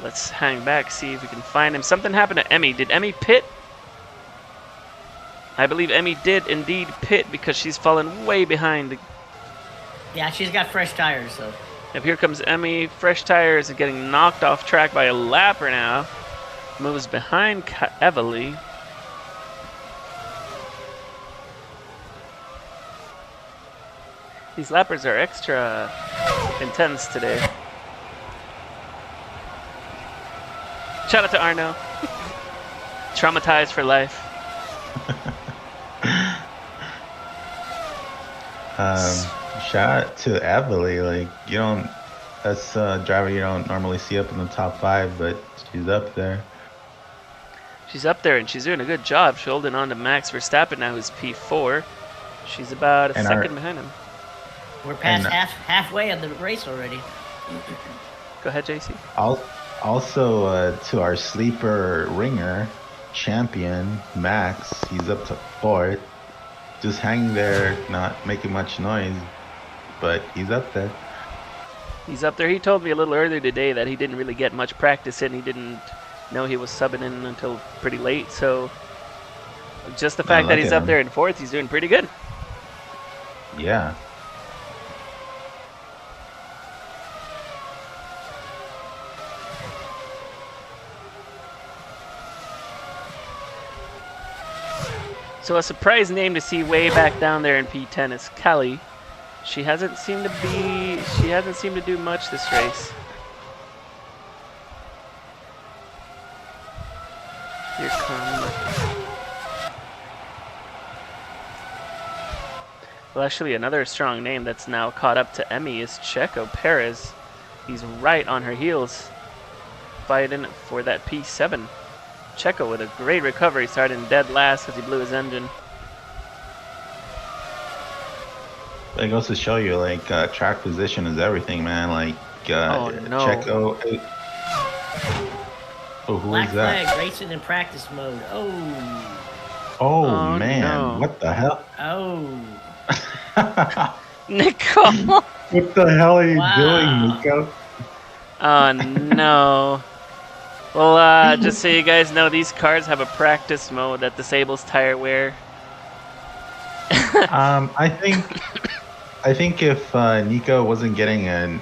A: Let's hang back, see if we can find him. Something happened to Emmy. Did Emmy pit? I believe Emmy did indeed pit because she's fallen way behind.
B: Yeah, she's got fresh tires, so.
A: Yep, here comes Emmy. Fresh tires, getting knocked off track by a lapper now. Moves behind Evelyn. These lappers are extra intense today. Shout out to Arno. Traumatized for life.
C: Shout out to Evely. Like, you don't, that's a driver you don't normally see up in the top 5, but she's up there.
A: She's up there and she's doing a good job. She's holding on to Max Verstappen now, who's P4. She's about a second behind him.
B: We're past halfway of the race already.
A: Go ahead, JC.
C: Also, to our sleeper ringer champion, Max, he's up to 4th. Just hanging there, not making much noise, but he's up there.
A: He's up there. He told me a little earlier today that he didn't really get much practice in. He didn't know he was subbing in until pretty late. So just the fact that he's up there in 4th, he's doing pretty good.
C: Yeah.
A: So a surprise name to see way back down there in P10 is Kelly. She hasn't seemed to do much this race. Here comes. Well, actually, another strong name that's now caught up to Emmy is Checo Perez. He's right on her heels, fighting for that P7. Checo with a great recovery, starting dead last because he blew his engine.
C: It goes to show you, like, track position is everything, man. Like,
A: oh, no.
C: Checo. Oh, who
B: Black
C: is that?
B: flag, racing in practice mode.
C: Oh man,
A: no.
C: What the hell?
B: Oh.
A: Nico!
C: What the hell are you doing, Nico?
A: Oh no. Well, just so you guys know, these cars have a practice mode that disables tire wear.
C: I think if Nico wasn't getting an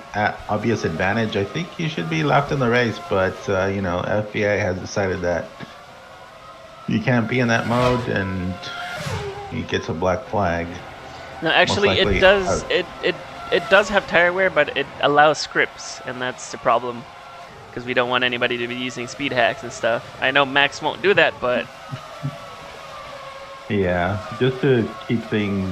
C: obvious advantage, I think he should be left in the race. But you know, FVA has decided that you can't be in that mode, and he gets a black flag.
A: No, actually, it does. It does have tire wear, but it allows scripts, and that's the problem. Because we don't want anybody to be using speed hacks and stuff. I know Max won't do that, but
C: yeah, just to keep things,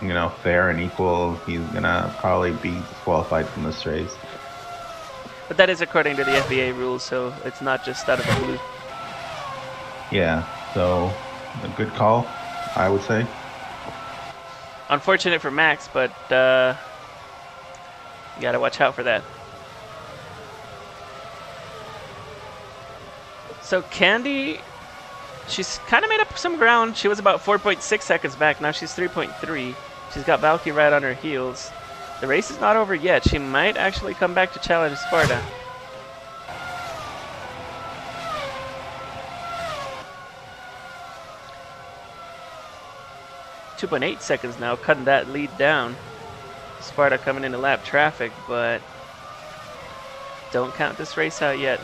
C: you know, fair and equal, he's gonna probably be disqualified from this race.
A: But that is according to the FVA rules, so it's not just out of the blue.
C: Yeah, so a good call, I would say.
A: Unfortunate for Max, but you gotta watch out for that. So Candy, she's kind of made up some ground. She was about 4.6 seconds back. Now she's 3.3. She's got Valky right on her heels. The race is not over yet. She might actually come back to challenge Sparta. .8 seconds now, cutting that lead down. Sparta coming into lap traffic, but don't count this race out yet.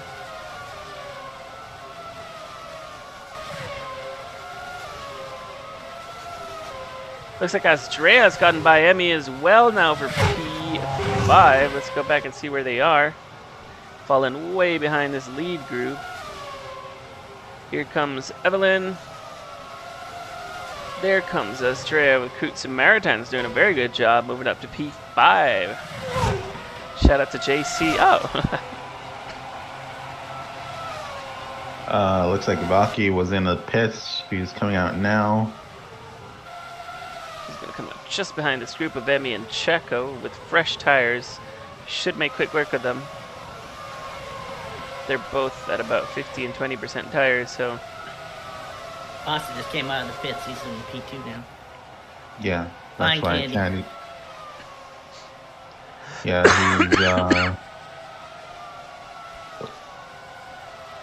A: Looks like Astrea's gotten by Emmy as well now for P5. Let's go back and see where they are. Falling way behind this lead group. Here comes Evelyn. There comes Astrea with Coots and Maritime's doing a very good job moving up to P5. Shout out to JC. Oh.
C: Looks like Valky was in the pits. She's coming out now.
A: She's going to come up just behind this group of Emmy and Checo with fresh tires. Should make quick work of them. They're both at about 50 and 20% tires, so...
B: Austin just came out of the pits. He's in P2 now.
C: Yeah,
B: that's
C: why
B: Candy.
C: Candy. Yeah,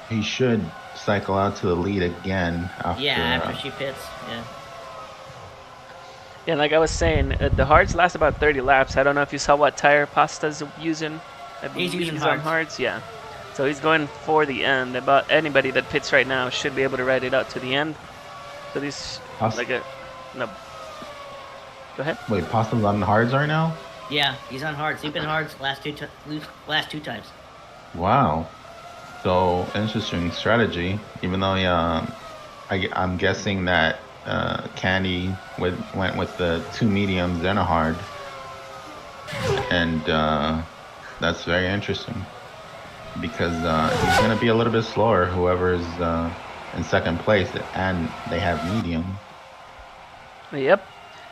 C: he should cycle out to the lead again after.
B: Yeah, after she pits. Yeah.
A: Yeah, like I was saying, the hards last about 30 laps. I don't know if you saw what tire Pasta's using.
B: He's using
A: on hards, yeah. So he's going for the end. About anybody that pits right now should be able to ride it out to the end. So these like a no. Go ahead.
C: Wait, Pasta's on hards right now?
B: Yeah, he's on hards. He's been hards last two times.
C: Wow. So interesting strategy. Even though I'm guessing that Candy went with the 2 mediums and a hard, and that's very interesting because he's going to be a little bit slower. Whoever's in second place, and they have medium.
A: Yep.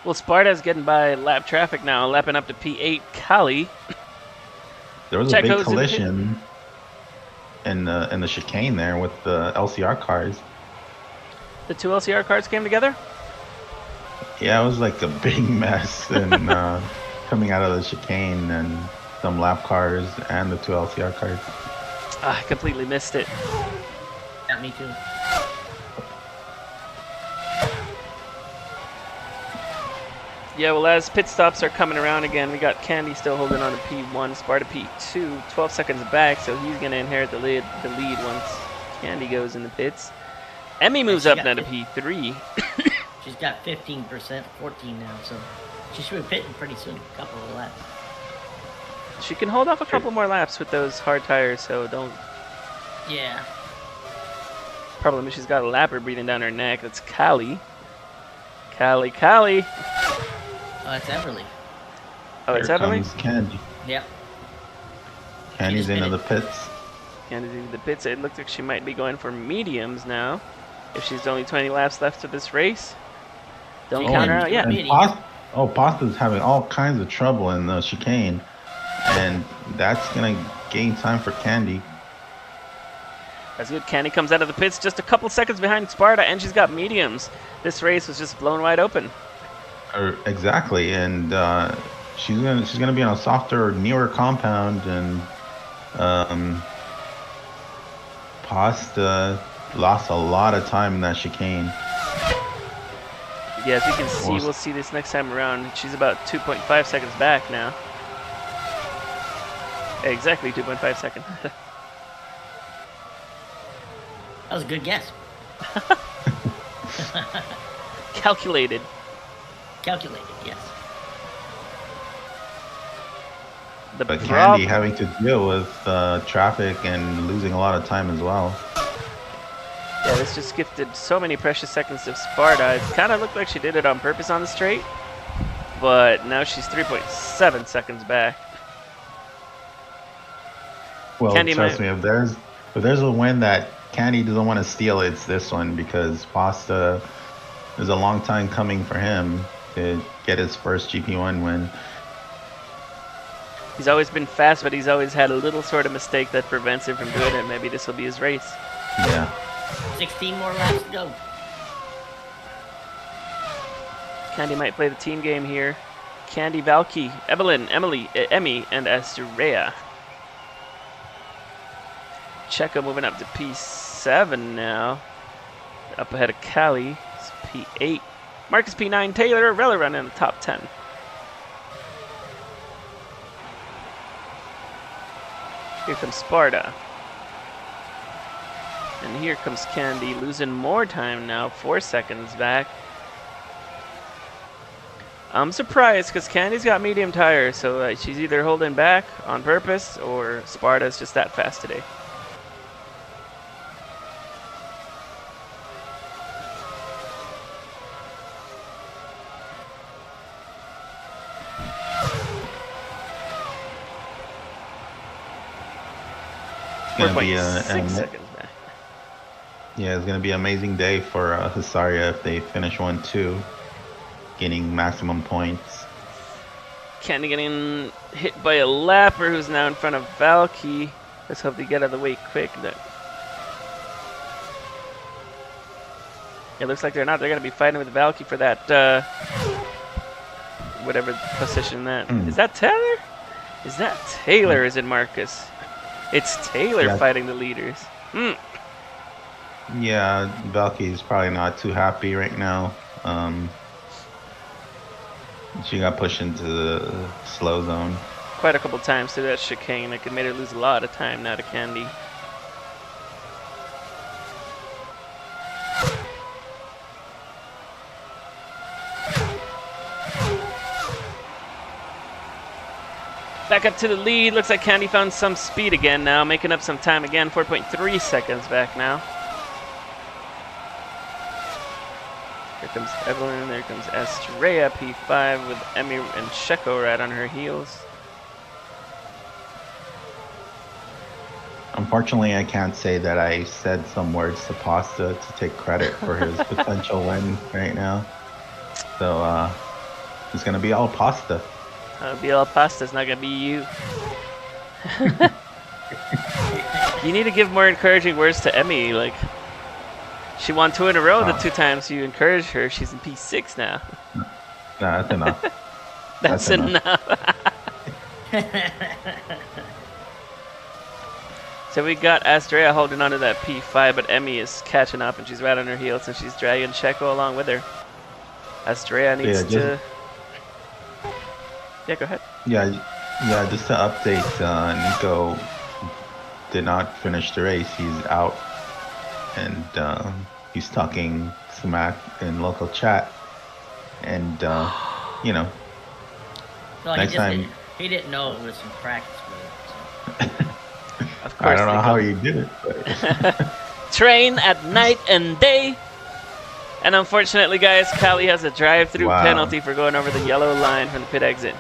A: Well, Sparta's getting by lap traffic now, lapping up to P8. Kali.
C: There was a big collision in the chicane there with the LCR cars.
A: The 2 LCR cars came together?
C: Yeah, it was like a big mess and coming out of the chicane and some lap cars and the 2 LCR cars.
A: I completely missed it.
B: Yeah, me too.
A: Yeah, well, as pit stops are coming around again, we got Candy still holding on to P1, Sparta P2, 12 seconds back, so he's going to inherit the lead once Candy goes in the pits. Emmy moves up now to P3.
B: She's got 15%, 14 now, so she should be pitting pretty soon, a couple of laps.
A: She can hold off a couple more laps with those hard tires, so don't...
B: Yeah.
A: Problem is she's got a lapper breathing down her neck. That's Kali. Kali.
B: Oh, that's Everly.
A: Oh, it's Everly?
C: Comes Candy.
B: Yep.
C: Candy's into the pits.
A: Candy's into the pits. It looks like she might be going for mediums now. If she's only 20 laps left of this race. Don't count her out yet.
C: Pasta's having all kinds of trouble in the chicane. And that's going to gain time for Candy.
A: That's good. Candy comes out of the pits just a couple seconds behind Sparta, and she's got mediums. This race was just blown wide open.
C: Exactly, and she's gonna be on a softer, newer compound, and Pasta lost a lot of time in that chicane.
A: Yeah, as you can see, we'll see this next time around. She's about 2.5 seconds back now. Exactly 2.5 seconds.
B: That was a good guess.
A: Calculated.
B: Calculated, yes.
C: But Candy having to deal with traffic and losing a lot of time as well.
A: Yeah, this just gifted so many precious seconds to Sparta. It kind of looked like she did it on purpose on the straight, but now she's 3.7 seconds back.
C: Well, trust me, if there's a win that Candy doesn't want to steal, it's this one, because Pasta is a long time coming for him to get his first GP1 win.
A: He's always been fast, but he's always had a little sort of mistake that prevents him from doing it. Maybe this will be his race.
C: Yeah.
B: 16 more laps to go.
A: Candy might play the team game here. Candy, Valky, Evelyn, Emily, Emmy, and Asturea. Checo moving up to P7 now. Up ahead of Kali. It's P8. Marcus P9. Taylor Rella running in the top 10. Here comes Sparta. And here comes Candy, losing more time now, 4 seconds back. I'm surprised because Candy's got medium tires, so she's either holding back on purpose or Sparta's just that fast today.
C: It's gonna be
A: 6 seconds back.
C: Yeah, it's gonna be an amazing day for Hasaria if they finish 1-2, getting maximum points.
A: Candy getting hit by a lapper who's now in front of Valky. Let's hope they get out of the way quick. It looks like they're not. They're gonna be fighting with Valky for that whatever position that is. That Taylor? Is that Taylor? Is it Marcus? It's Taylor fighting the leaders.
C: Yeah, Valky's probably not too happy right now. She got pushed into the slow zone
A: quite a couple times through that chicane. It could made her lose a lot of time now to Candy. Back up to the lead. Looks like Candy found some speed again now, making up some time again. 4.3 seconds back now. Here comes Evelyn. There comes Estrella, P5, with Emmy and Checo right on her heels.
C: Unfortunately, I can't say that I said some words to Pasta to take credit for his potential win right now. So it's gonna be all Pasta.
A: It'll be all Pasta. It's not gonna be you. You need to give more encouraging words to Emmy. Like, she won 2 in a row. The 2 times you encouraged her. She's in P6 now.
C: No, that's enough.
A: That's enough. So we got Estrella holding on to that P5, but Emmy is catching up, and she's right on her heels, and she's dragging Checo along with her. Estrella needs to... Yeah, go ahead.
C: Yeah, just to update, Nico did not finish the race. He's out, and he's talking smack in local chat. And, you know,
B: No,
C: next time...
B: He didn't know it was some practice mode. So.
A: Of course,
C: I don't know how you did it. But
A: train at night and day. And unfortunately, guys, Callie has a drive-through penalty for going over the yellow line from the pit exit.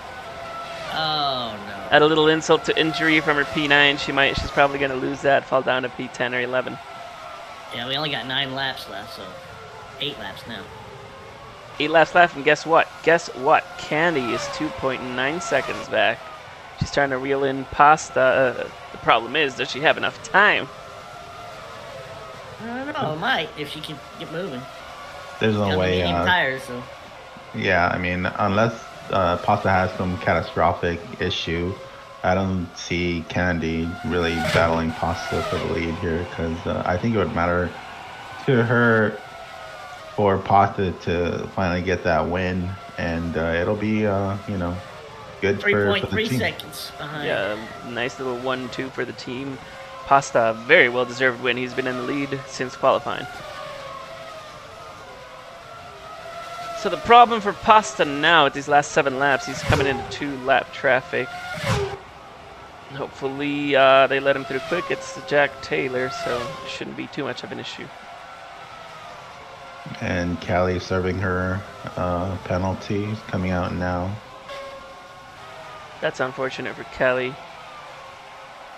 B: Oh no!
A: Add a little insult to injury from her P9. She's probably going to lose that, fall down to P10 or 11.
B: Yeah, we only got 9 laps left, so 8 laps now.
A: 8 laps left, and guess what? Candy is 2.9 seconds back. She's trying to reel in Pasta. The problem is, does she have enough time?
B: I don't know. It might if she can get moving.
C: there's no way.
B: Tires, so.
C: Yeah, I mean, unless Pasta has some catastrophic issue, I don't see Candy really battling Pasta for the lead here, because I think it would matter to her for Pasta to finally get that win, and it'll be, you know, good for the team.
B: 3.3 seconds behind.
A: Yeah, nice little 1-2 for the team. Pasta, very well-deserved win. He's been in the lead since qualifying. So the problem for Pasta now with these last 7 laps, he's coming into 2-lap traffic. Hopefully they let him through quick. It's Jack Taylor, so it shouldn't be too much of an issue.
C: And Callie serving her penalty coming out now.
A: That's unfortunate for Callie.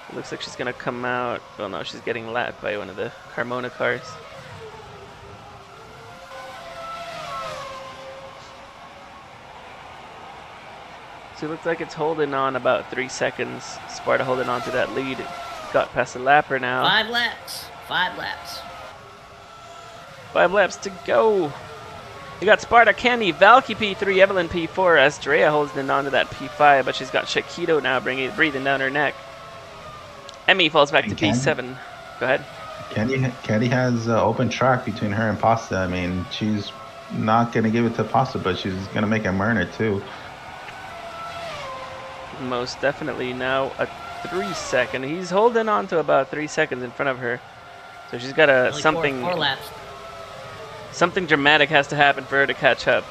A: It looks like she's going to come out. Well, no, she's getting lapped by one of the Carmona cars. So it looks like it's holding on about 3 seconds. Sparta holding on to that lead. Got past the lapper now.
B: 5 laps. 5 laps.
A: 5 laps to go. We got Sparta, Candy, Valky P3, Evelyn P4. Estrella holding on to that P5, but she's got Chiquito now breathing down her neck. Emmy falls back to P7. Go ahead.
C: Candy has open track between her and Pasta. I mean, she's not going to give it to Pasta, but she's going to make him earn it too.
A: Most definitely now a 3 second. He's holding on to about 3 seconds in front of her. So she's got a something.
B: 4 laps.
A: Something dramatic has to happen for her to catch up.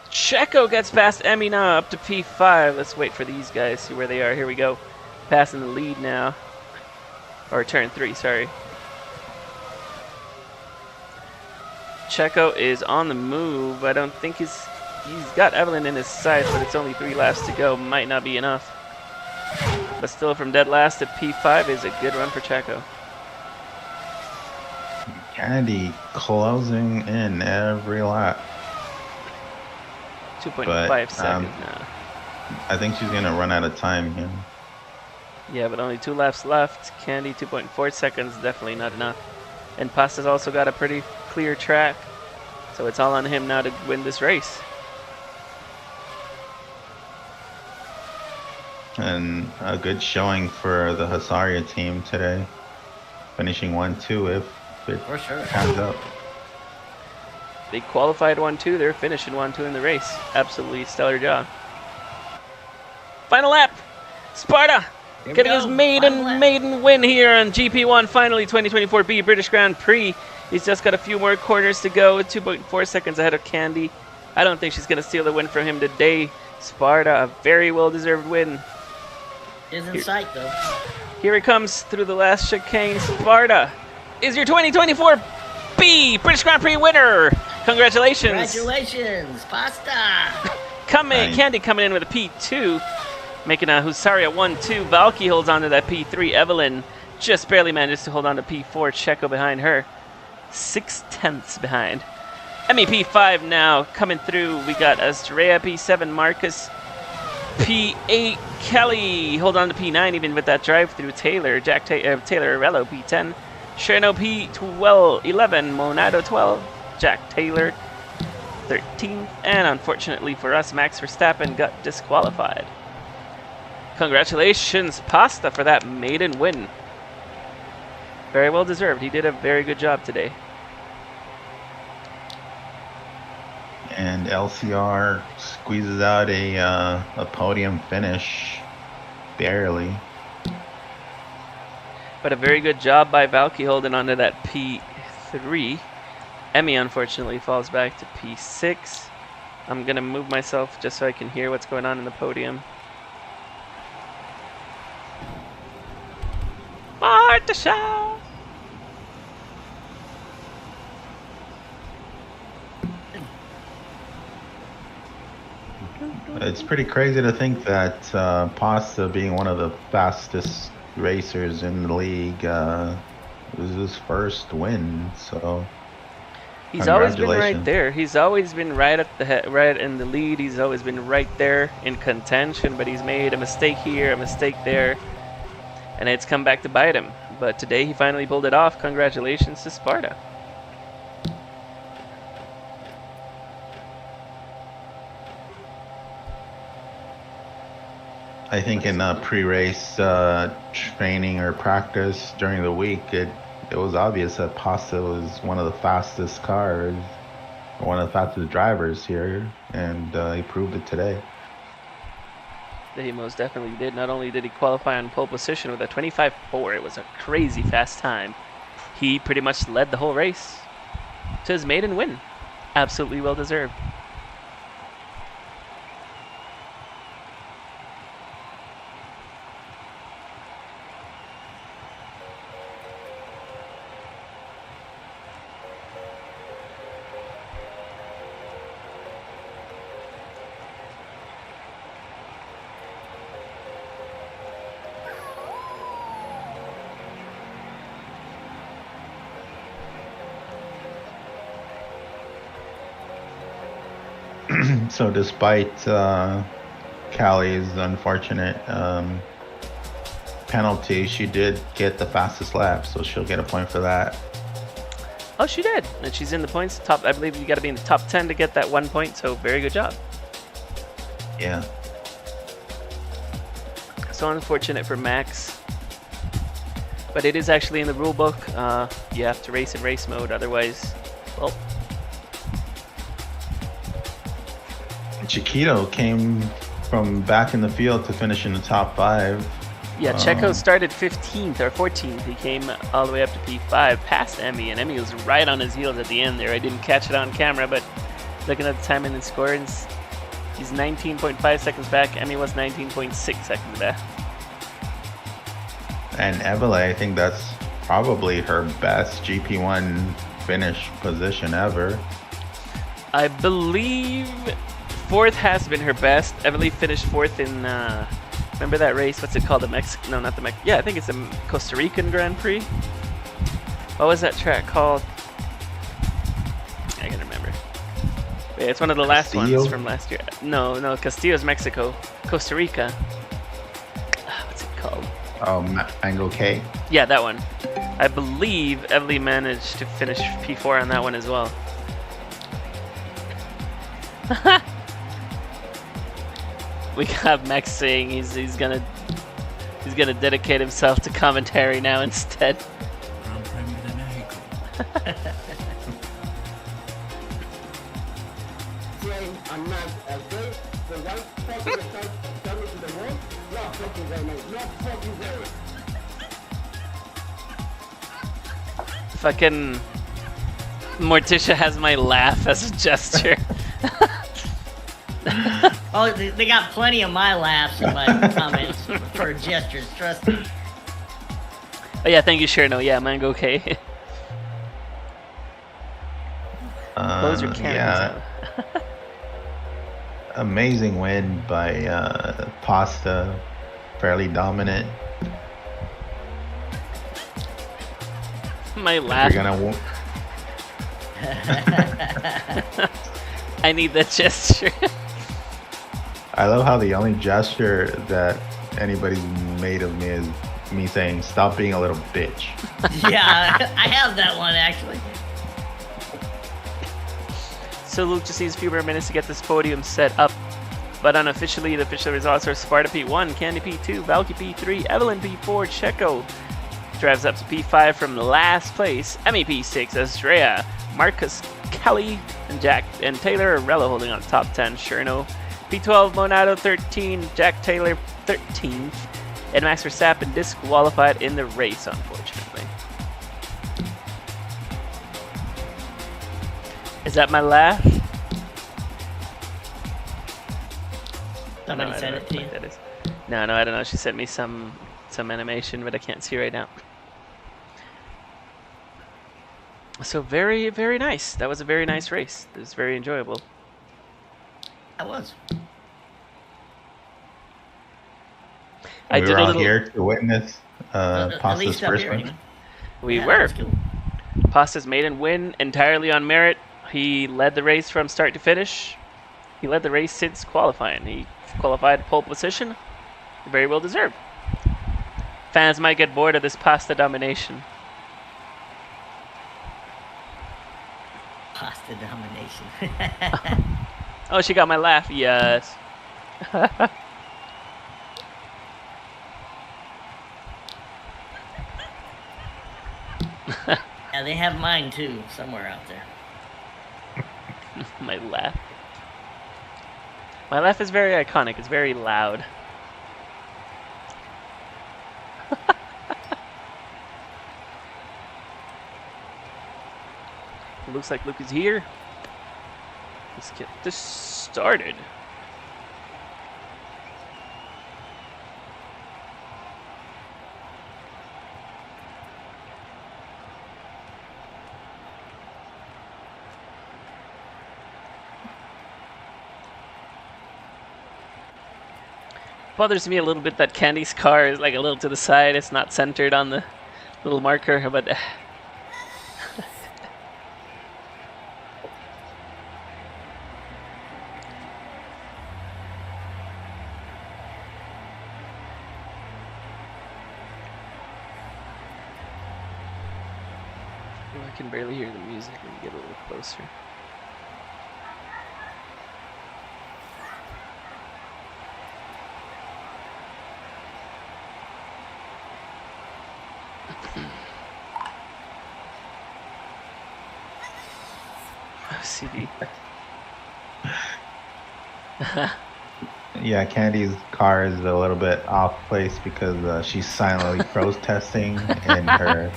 A: Checo gets past Emmy now, up to P5. Let's wait for these guys, see where they are. Here we go. Passing the lead now. Or turn 3, sorry. Checo is on the move. I don't think he's got Evelyn in his sights, but it's only 3 laps to go. Might not be enough. But still, from dead last to P5 is a good run for Checo.
C: Candy closing in every lap.
A: 2.5 seconds now.
C: I think she's going to run out of time here.
A: Yeah, but only 2 laps left. Candy, 2.4 seconds, definitely not enough. And Pasta's also got a pretty clear track, so it's all on him now to win this race.
C: And a good showing for the Hasaria team today, finishing 1-2 if it
B: For sure.
C: hands up.
A: They qualified 1-2, they're finishing 1-2 in the race. Absolutely stellar job. Final lap, Sparta
B: Here we
A: Getting his
B: go.
A: maiden
B: Final lap.
A: win here on GP1, finally 2024B British Grand Prix. He's just got a few more corners to go, 2.4 seconds ahead of Candy. I don't think she's going to steal the win from him today. Sparta, a very well-deserved win.
B: Is in sight though.
A: Here he comes through the last chicane. Sparta is your 2024B British Grand Prix winner. Congratulations.
B: Congratulations, Pasta.
A: Candy coming in with a P2. Making a Husaria 1-2. Valky holds on to that P3. Evelyn just barely manages to hold on to P4. Checo behind her. 6/10 behind. MEP5 now coming through. We got Estrella P7. Marcus P8. Kelly hold on to P9 even with that drive through. Taylor Arello P10. Sherno P12. 11. Monado 12. Jack Taylor 13th. And unfortunately for us, Max Verstappen got disqualified. Congratulations, Pasta, for that maiden win. Very well deserved. He did a very good job today.
C: And LCR squeezes out a podium finish, barely.
A: But a very good job by Valky holding onto that P3. Emmy unfortunately falls back to P6. I'm going to move myself just so I can hear what's going on in the podium. Marta Shaw!
C: It's pretty crazy to think that Pasta, being one of the fastest racers in the league, was his first win. So
A: he's always been right there. He's always been right at the right in the lead. He's always been right there in contention. But he's made a mistake here, a mistake there, and it's come back to bite him. But today he finally pulled it off. Congratulations to Sparta.
C: I think in pre-race training or practice during the week, it was obvious that Pasta was one of the fastest cars, or one of the fastest drivers here, and he proved it today.
A: He most definitely did. Not only did he qualify on pole position with a 25.4, it was a crazy fast time. He pretty much led the whole race to his maiden win. Absolutely well deserved.
C: So despite Callie's unfortunate penalty, she did get the fastest lap, so she'll get a point for that.
A: Oh, she did. And she's in the points. Top. I believe you got to be in the top 10 to get that 1 point, so very good job.
C: Yeah.
A: So unfortunate for Max. But it is actually in the rule book. You have to race in race mode, otherwise, well.
C: Chiquito came from back in the field to finish in the top 5.
A: Yeah, Checo started 15th or 14th. He came all the way up to P5, past Emmy, and Emmy was right on his heels at the end there. I didn't catch it on camera, but looking at the time and scores, he's 19.5 seconds back. Emmy was 19.6 seconds back.
C: And Evelyn, I think that's probably her best GP1 finish position ever.
A: I believe 4th has been her best. Evelyn finished 4th in, remember that race? What's it called? No, not the Yeah, I think it's the Costa Rican Grand Prix. What was that track called? I can't remember. Yeah, it's one of the last ones from last year. No, Castillo's Mexico. Costa Rica. What's it called?
C: Oh, Mango K?
A: Yeah, that one. I believe Evelyn managed to finish P4 on that one as well. We got Max saying he's gonna dedicate himself to commentary now instead. Fucking Morticia has my laugh as a gesture.
B: Oh, they got plenty of my laughs and my comments for gestures, trust me.
A: Oh yeah, thank you, Sherno. Yeah, Mango okay. Close your cameras out.
C: Amazing win by Pasta. Fairly dominant.
A: My laugh.
C: You're gonna
A: I need that gesture.
C: I love how the only gesture that anybody's made of me is me saying, "Stop being a little bitch."
B: Yeah, I have that one actually.
A: So Luke just needs a few more minutes to get this podium set up. But unofficially, the official results are Sparta P1, Candy P2, Valky P3, Evelyn P4, Checo drives up to P5 from last place, Emmy P6, Estrella, Marcus Kelly, and Jack and Taylor Arella holding on top 10, Cherno. P12, Monado 13, Jack Taylor 13th, and Max Verstappen disqualified in the race, unfortunately. Is that my laugh?
B: Somebody sent it to you.
A: That is. No, I don't know. She sent me some animation, but I can't see right now. So very, very nice. That was a very nice race. It was very enjoyable.
B: That was.
C: We were all here to witness Pasta's first win.
B: Anyway.
A: We
B: Yeah,
A: were.
B: that was cool.
A: Pasta's maiden win entirely on merit. He led the race from start to finish. He led the race since qualifying. He qualified pole position. Very well deserved. Fans might get bored of this Pasta domination.
B: Pasta domination.
A: Oh, she got my laugh. Yes.
B: Yeah, they have mine too, somewhere out there.
A: My laugh. My laugh is very iconic. It's very loud. Looks like Luke is here. Let's get this started. Bothers me a little bit that Candy's car is like a little to the side. It's not centered on the little marker, but I can barely hear the music when you get a little closer. CD.
C: Yeah, Candy's car is a little bit off place because she's silently protesting and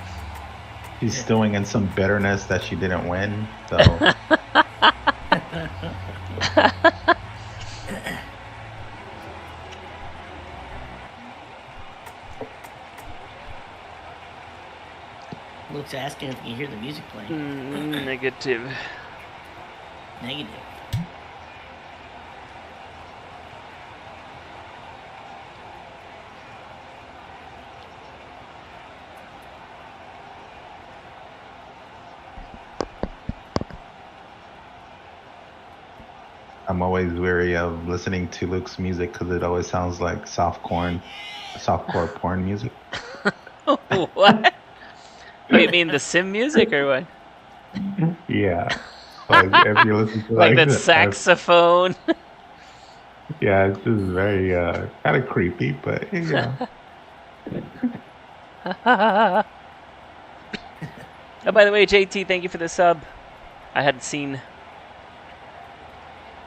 C: she's stewing in some bitterness that she didn't win. So
B: Luke's asking if you can hear the music playing.
A: Negative.
B: Negative.
C: I'm always weary of listening to Luke's music because it always sounds like softcore porn music.
A: What? Oh, you mean the sim music or what?
C: Yeah. Like if you listen to
A: Like that saxophone.
C: Yeah, it's just very kind of creepy, but yeah.
A: Oh, by the way, JT, thank you for the sub. I hadn't seen.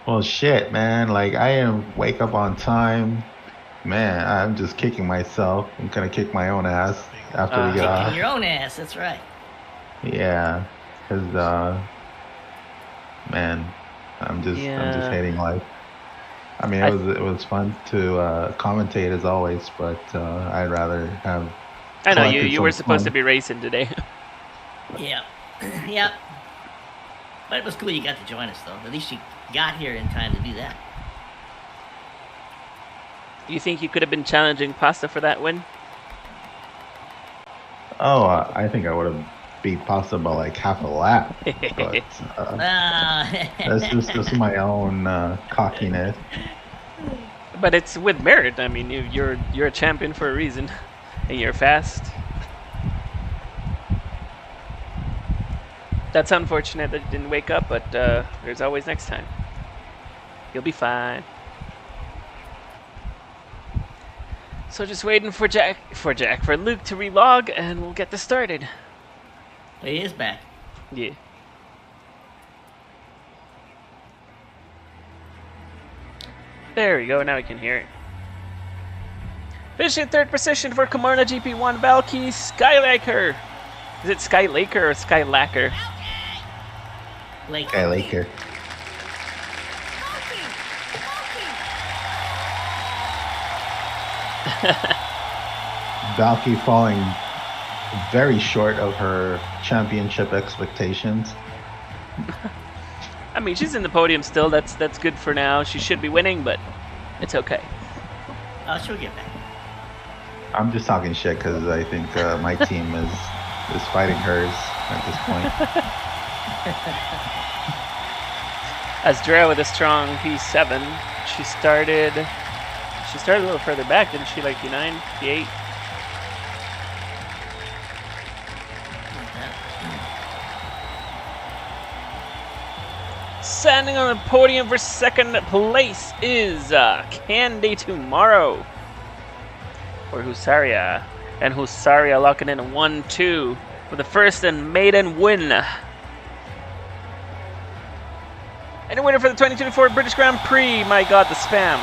C: Well, shit, man. Like I wake up on time, Man, I'm just kicking myself. I'm gonna kick my own ass after we get
B: Kicking
C: off.
B: your own ass. That's right.
C: Yeah, because man, I'm just hating life. I mean, it was fun to commentate as always, but I'd rather have.
A: I know
C: collected
A: you were
C: some
A: supposed to
C: fun.
A: be racing today.
B: Yeah. Yep. But it was cool you got to join us, though. At least you got here in time to do that.
A: You think you could have been challenging Pasta for that win?
C: Oh, I think I would have beat Pasta by like half a lap, but that's just my own cockiness.
A: But it's with merit. I mean, you're a champion for a reason, and you're fast. That's unfortunate that you didn't wake up, but there's always next time. You'll be fine. So just waiting for Luke to relog, and we'll get this started.
B: He is back.
A: Yeah. There we go. Now we can hear it. Finishing third position for Kamarna GP1 Valky Skylaker. Is it Skylaker or Skylacker?
B: Lake.
C: Laker. Valky falling very short of her championship expectations.
A: I mean, she's in the podium still. That's good for now. She should be winning, but it's okay.
B: Oh, she'll get back.
C: I'm just talking shit because I think my team is fighting hers at this point.
A: Asdrea with a strong P7. She started a little further back, didn't she? Like P9, P8. Standing on the podium for second place is Candy Tomorrow or Husaria. And Husaria locking in a 1-2 for the first and maiden win. And a winner for the 2024 British Grand Prix. My God, the spam.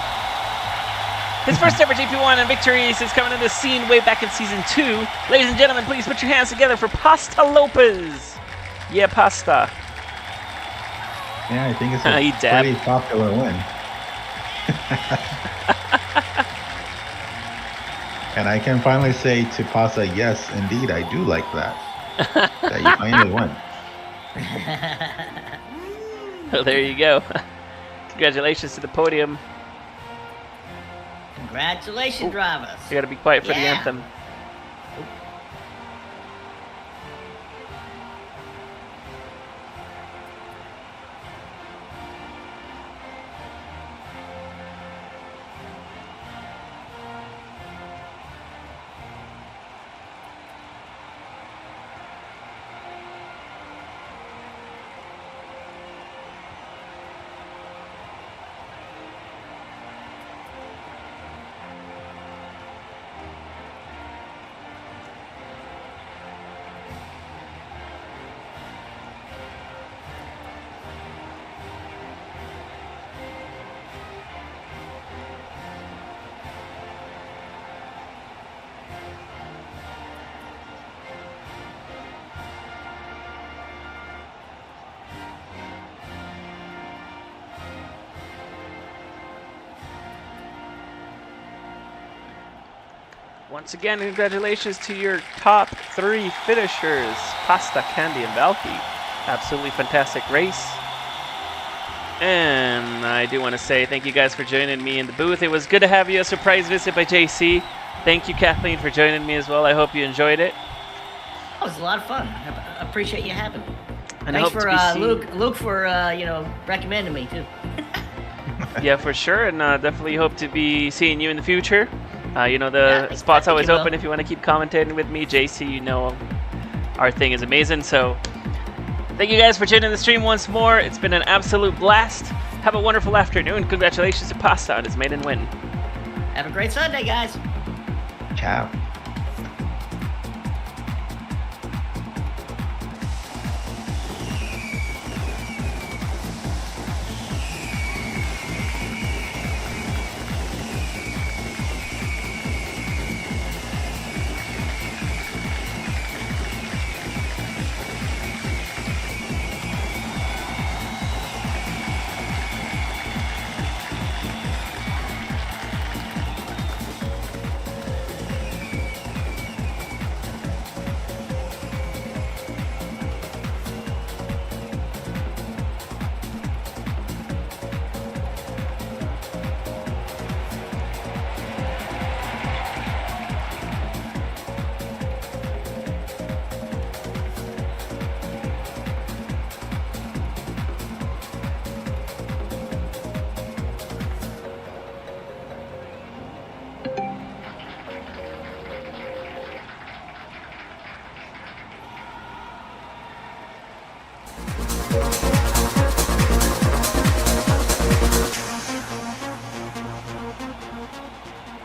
A: His first ever GP1 and victories is coming into the scene way back in Season 2. Ladies and gentlemen, please put your hands together for Pasta Lopez. Yeah, Pasta.
C: Yeah, I think it's a pretty popular win. And I can finally say to Pasta, yes, indeed, I do like that. That you finally won.
A: Well, there you go. Congratulations to the podium.
B: Congratulations, drivers.
A: You gotta be quiet for the anthem. Once again, congratulations to your top 3 finishers, Pasta, Candy, and Valky. Absolutely fantastic race. And I do want to say thank you guys for joining me in the booth. It was good to have you. A surprise visit by JC. Thank you, Kathleen, for joining me as well. I hope you enjoyed it.
B: It was a lot of fun. I appreciate you having me.
A: And
B: thanks for Luke for recommending me too.
A: Yeah, for sure, and definitely hope to be seeing you in the future. The spot's always open if you want to keep commentating with me. JC, our thing is amazing. So thank you guys for joining the stream once more. It's been an absolute blast. Have a wonderful afternoon. Congratulations to Pasta on his maiden win.
B: Have a great Sunday, guys.
C: Ciao.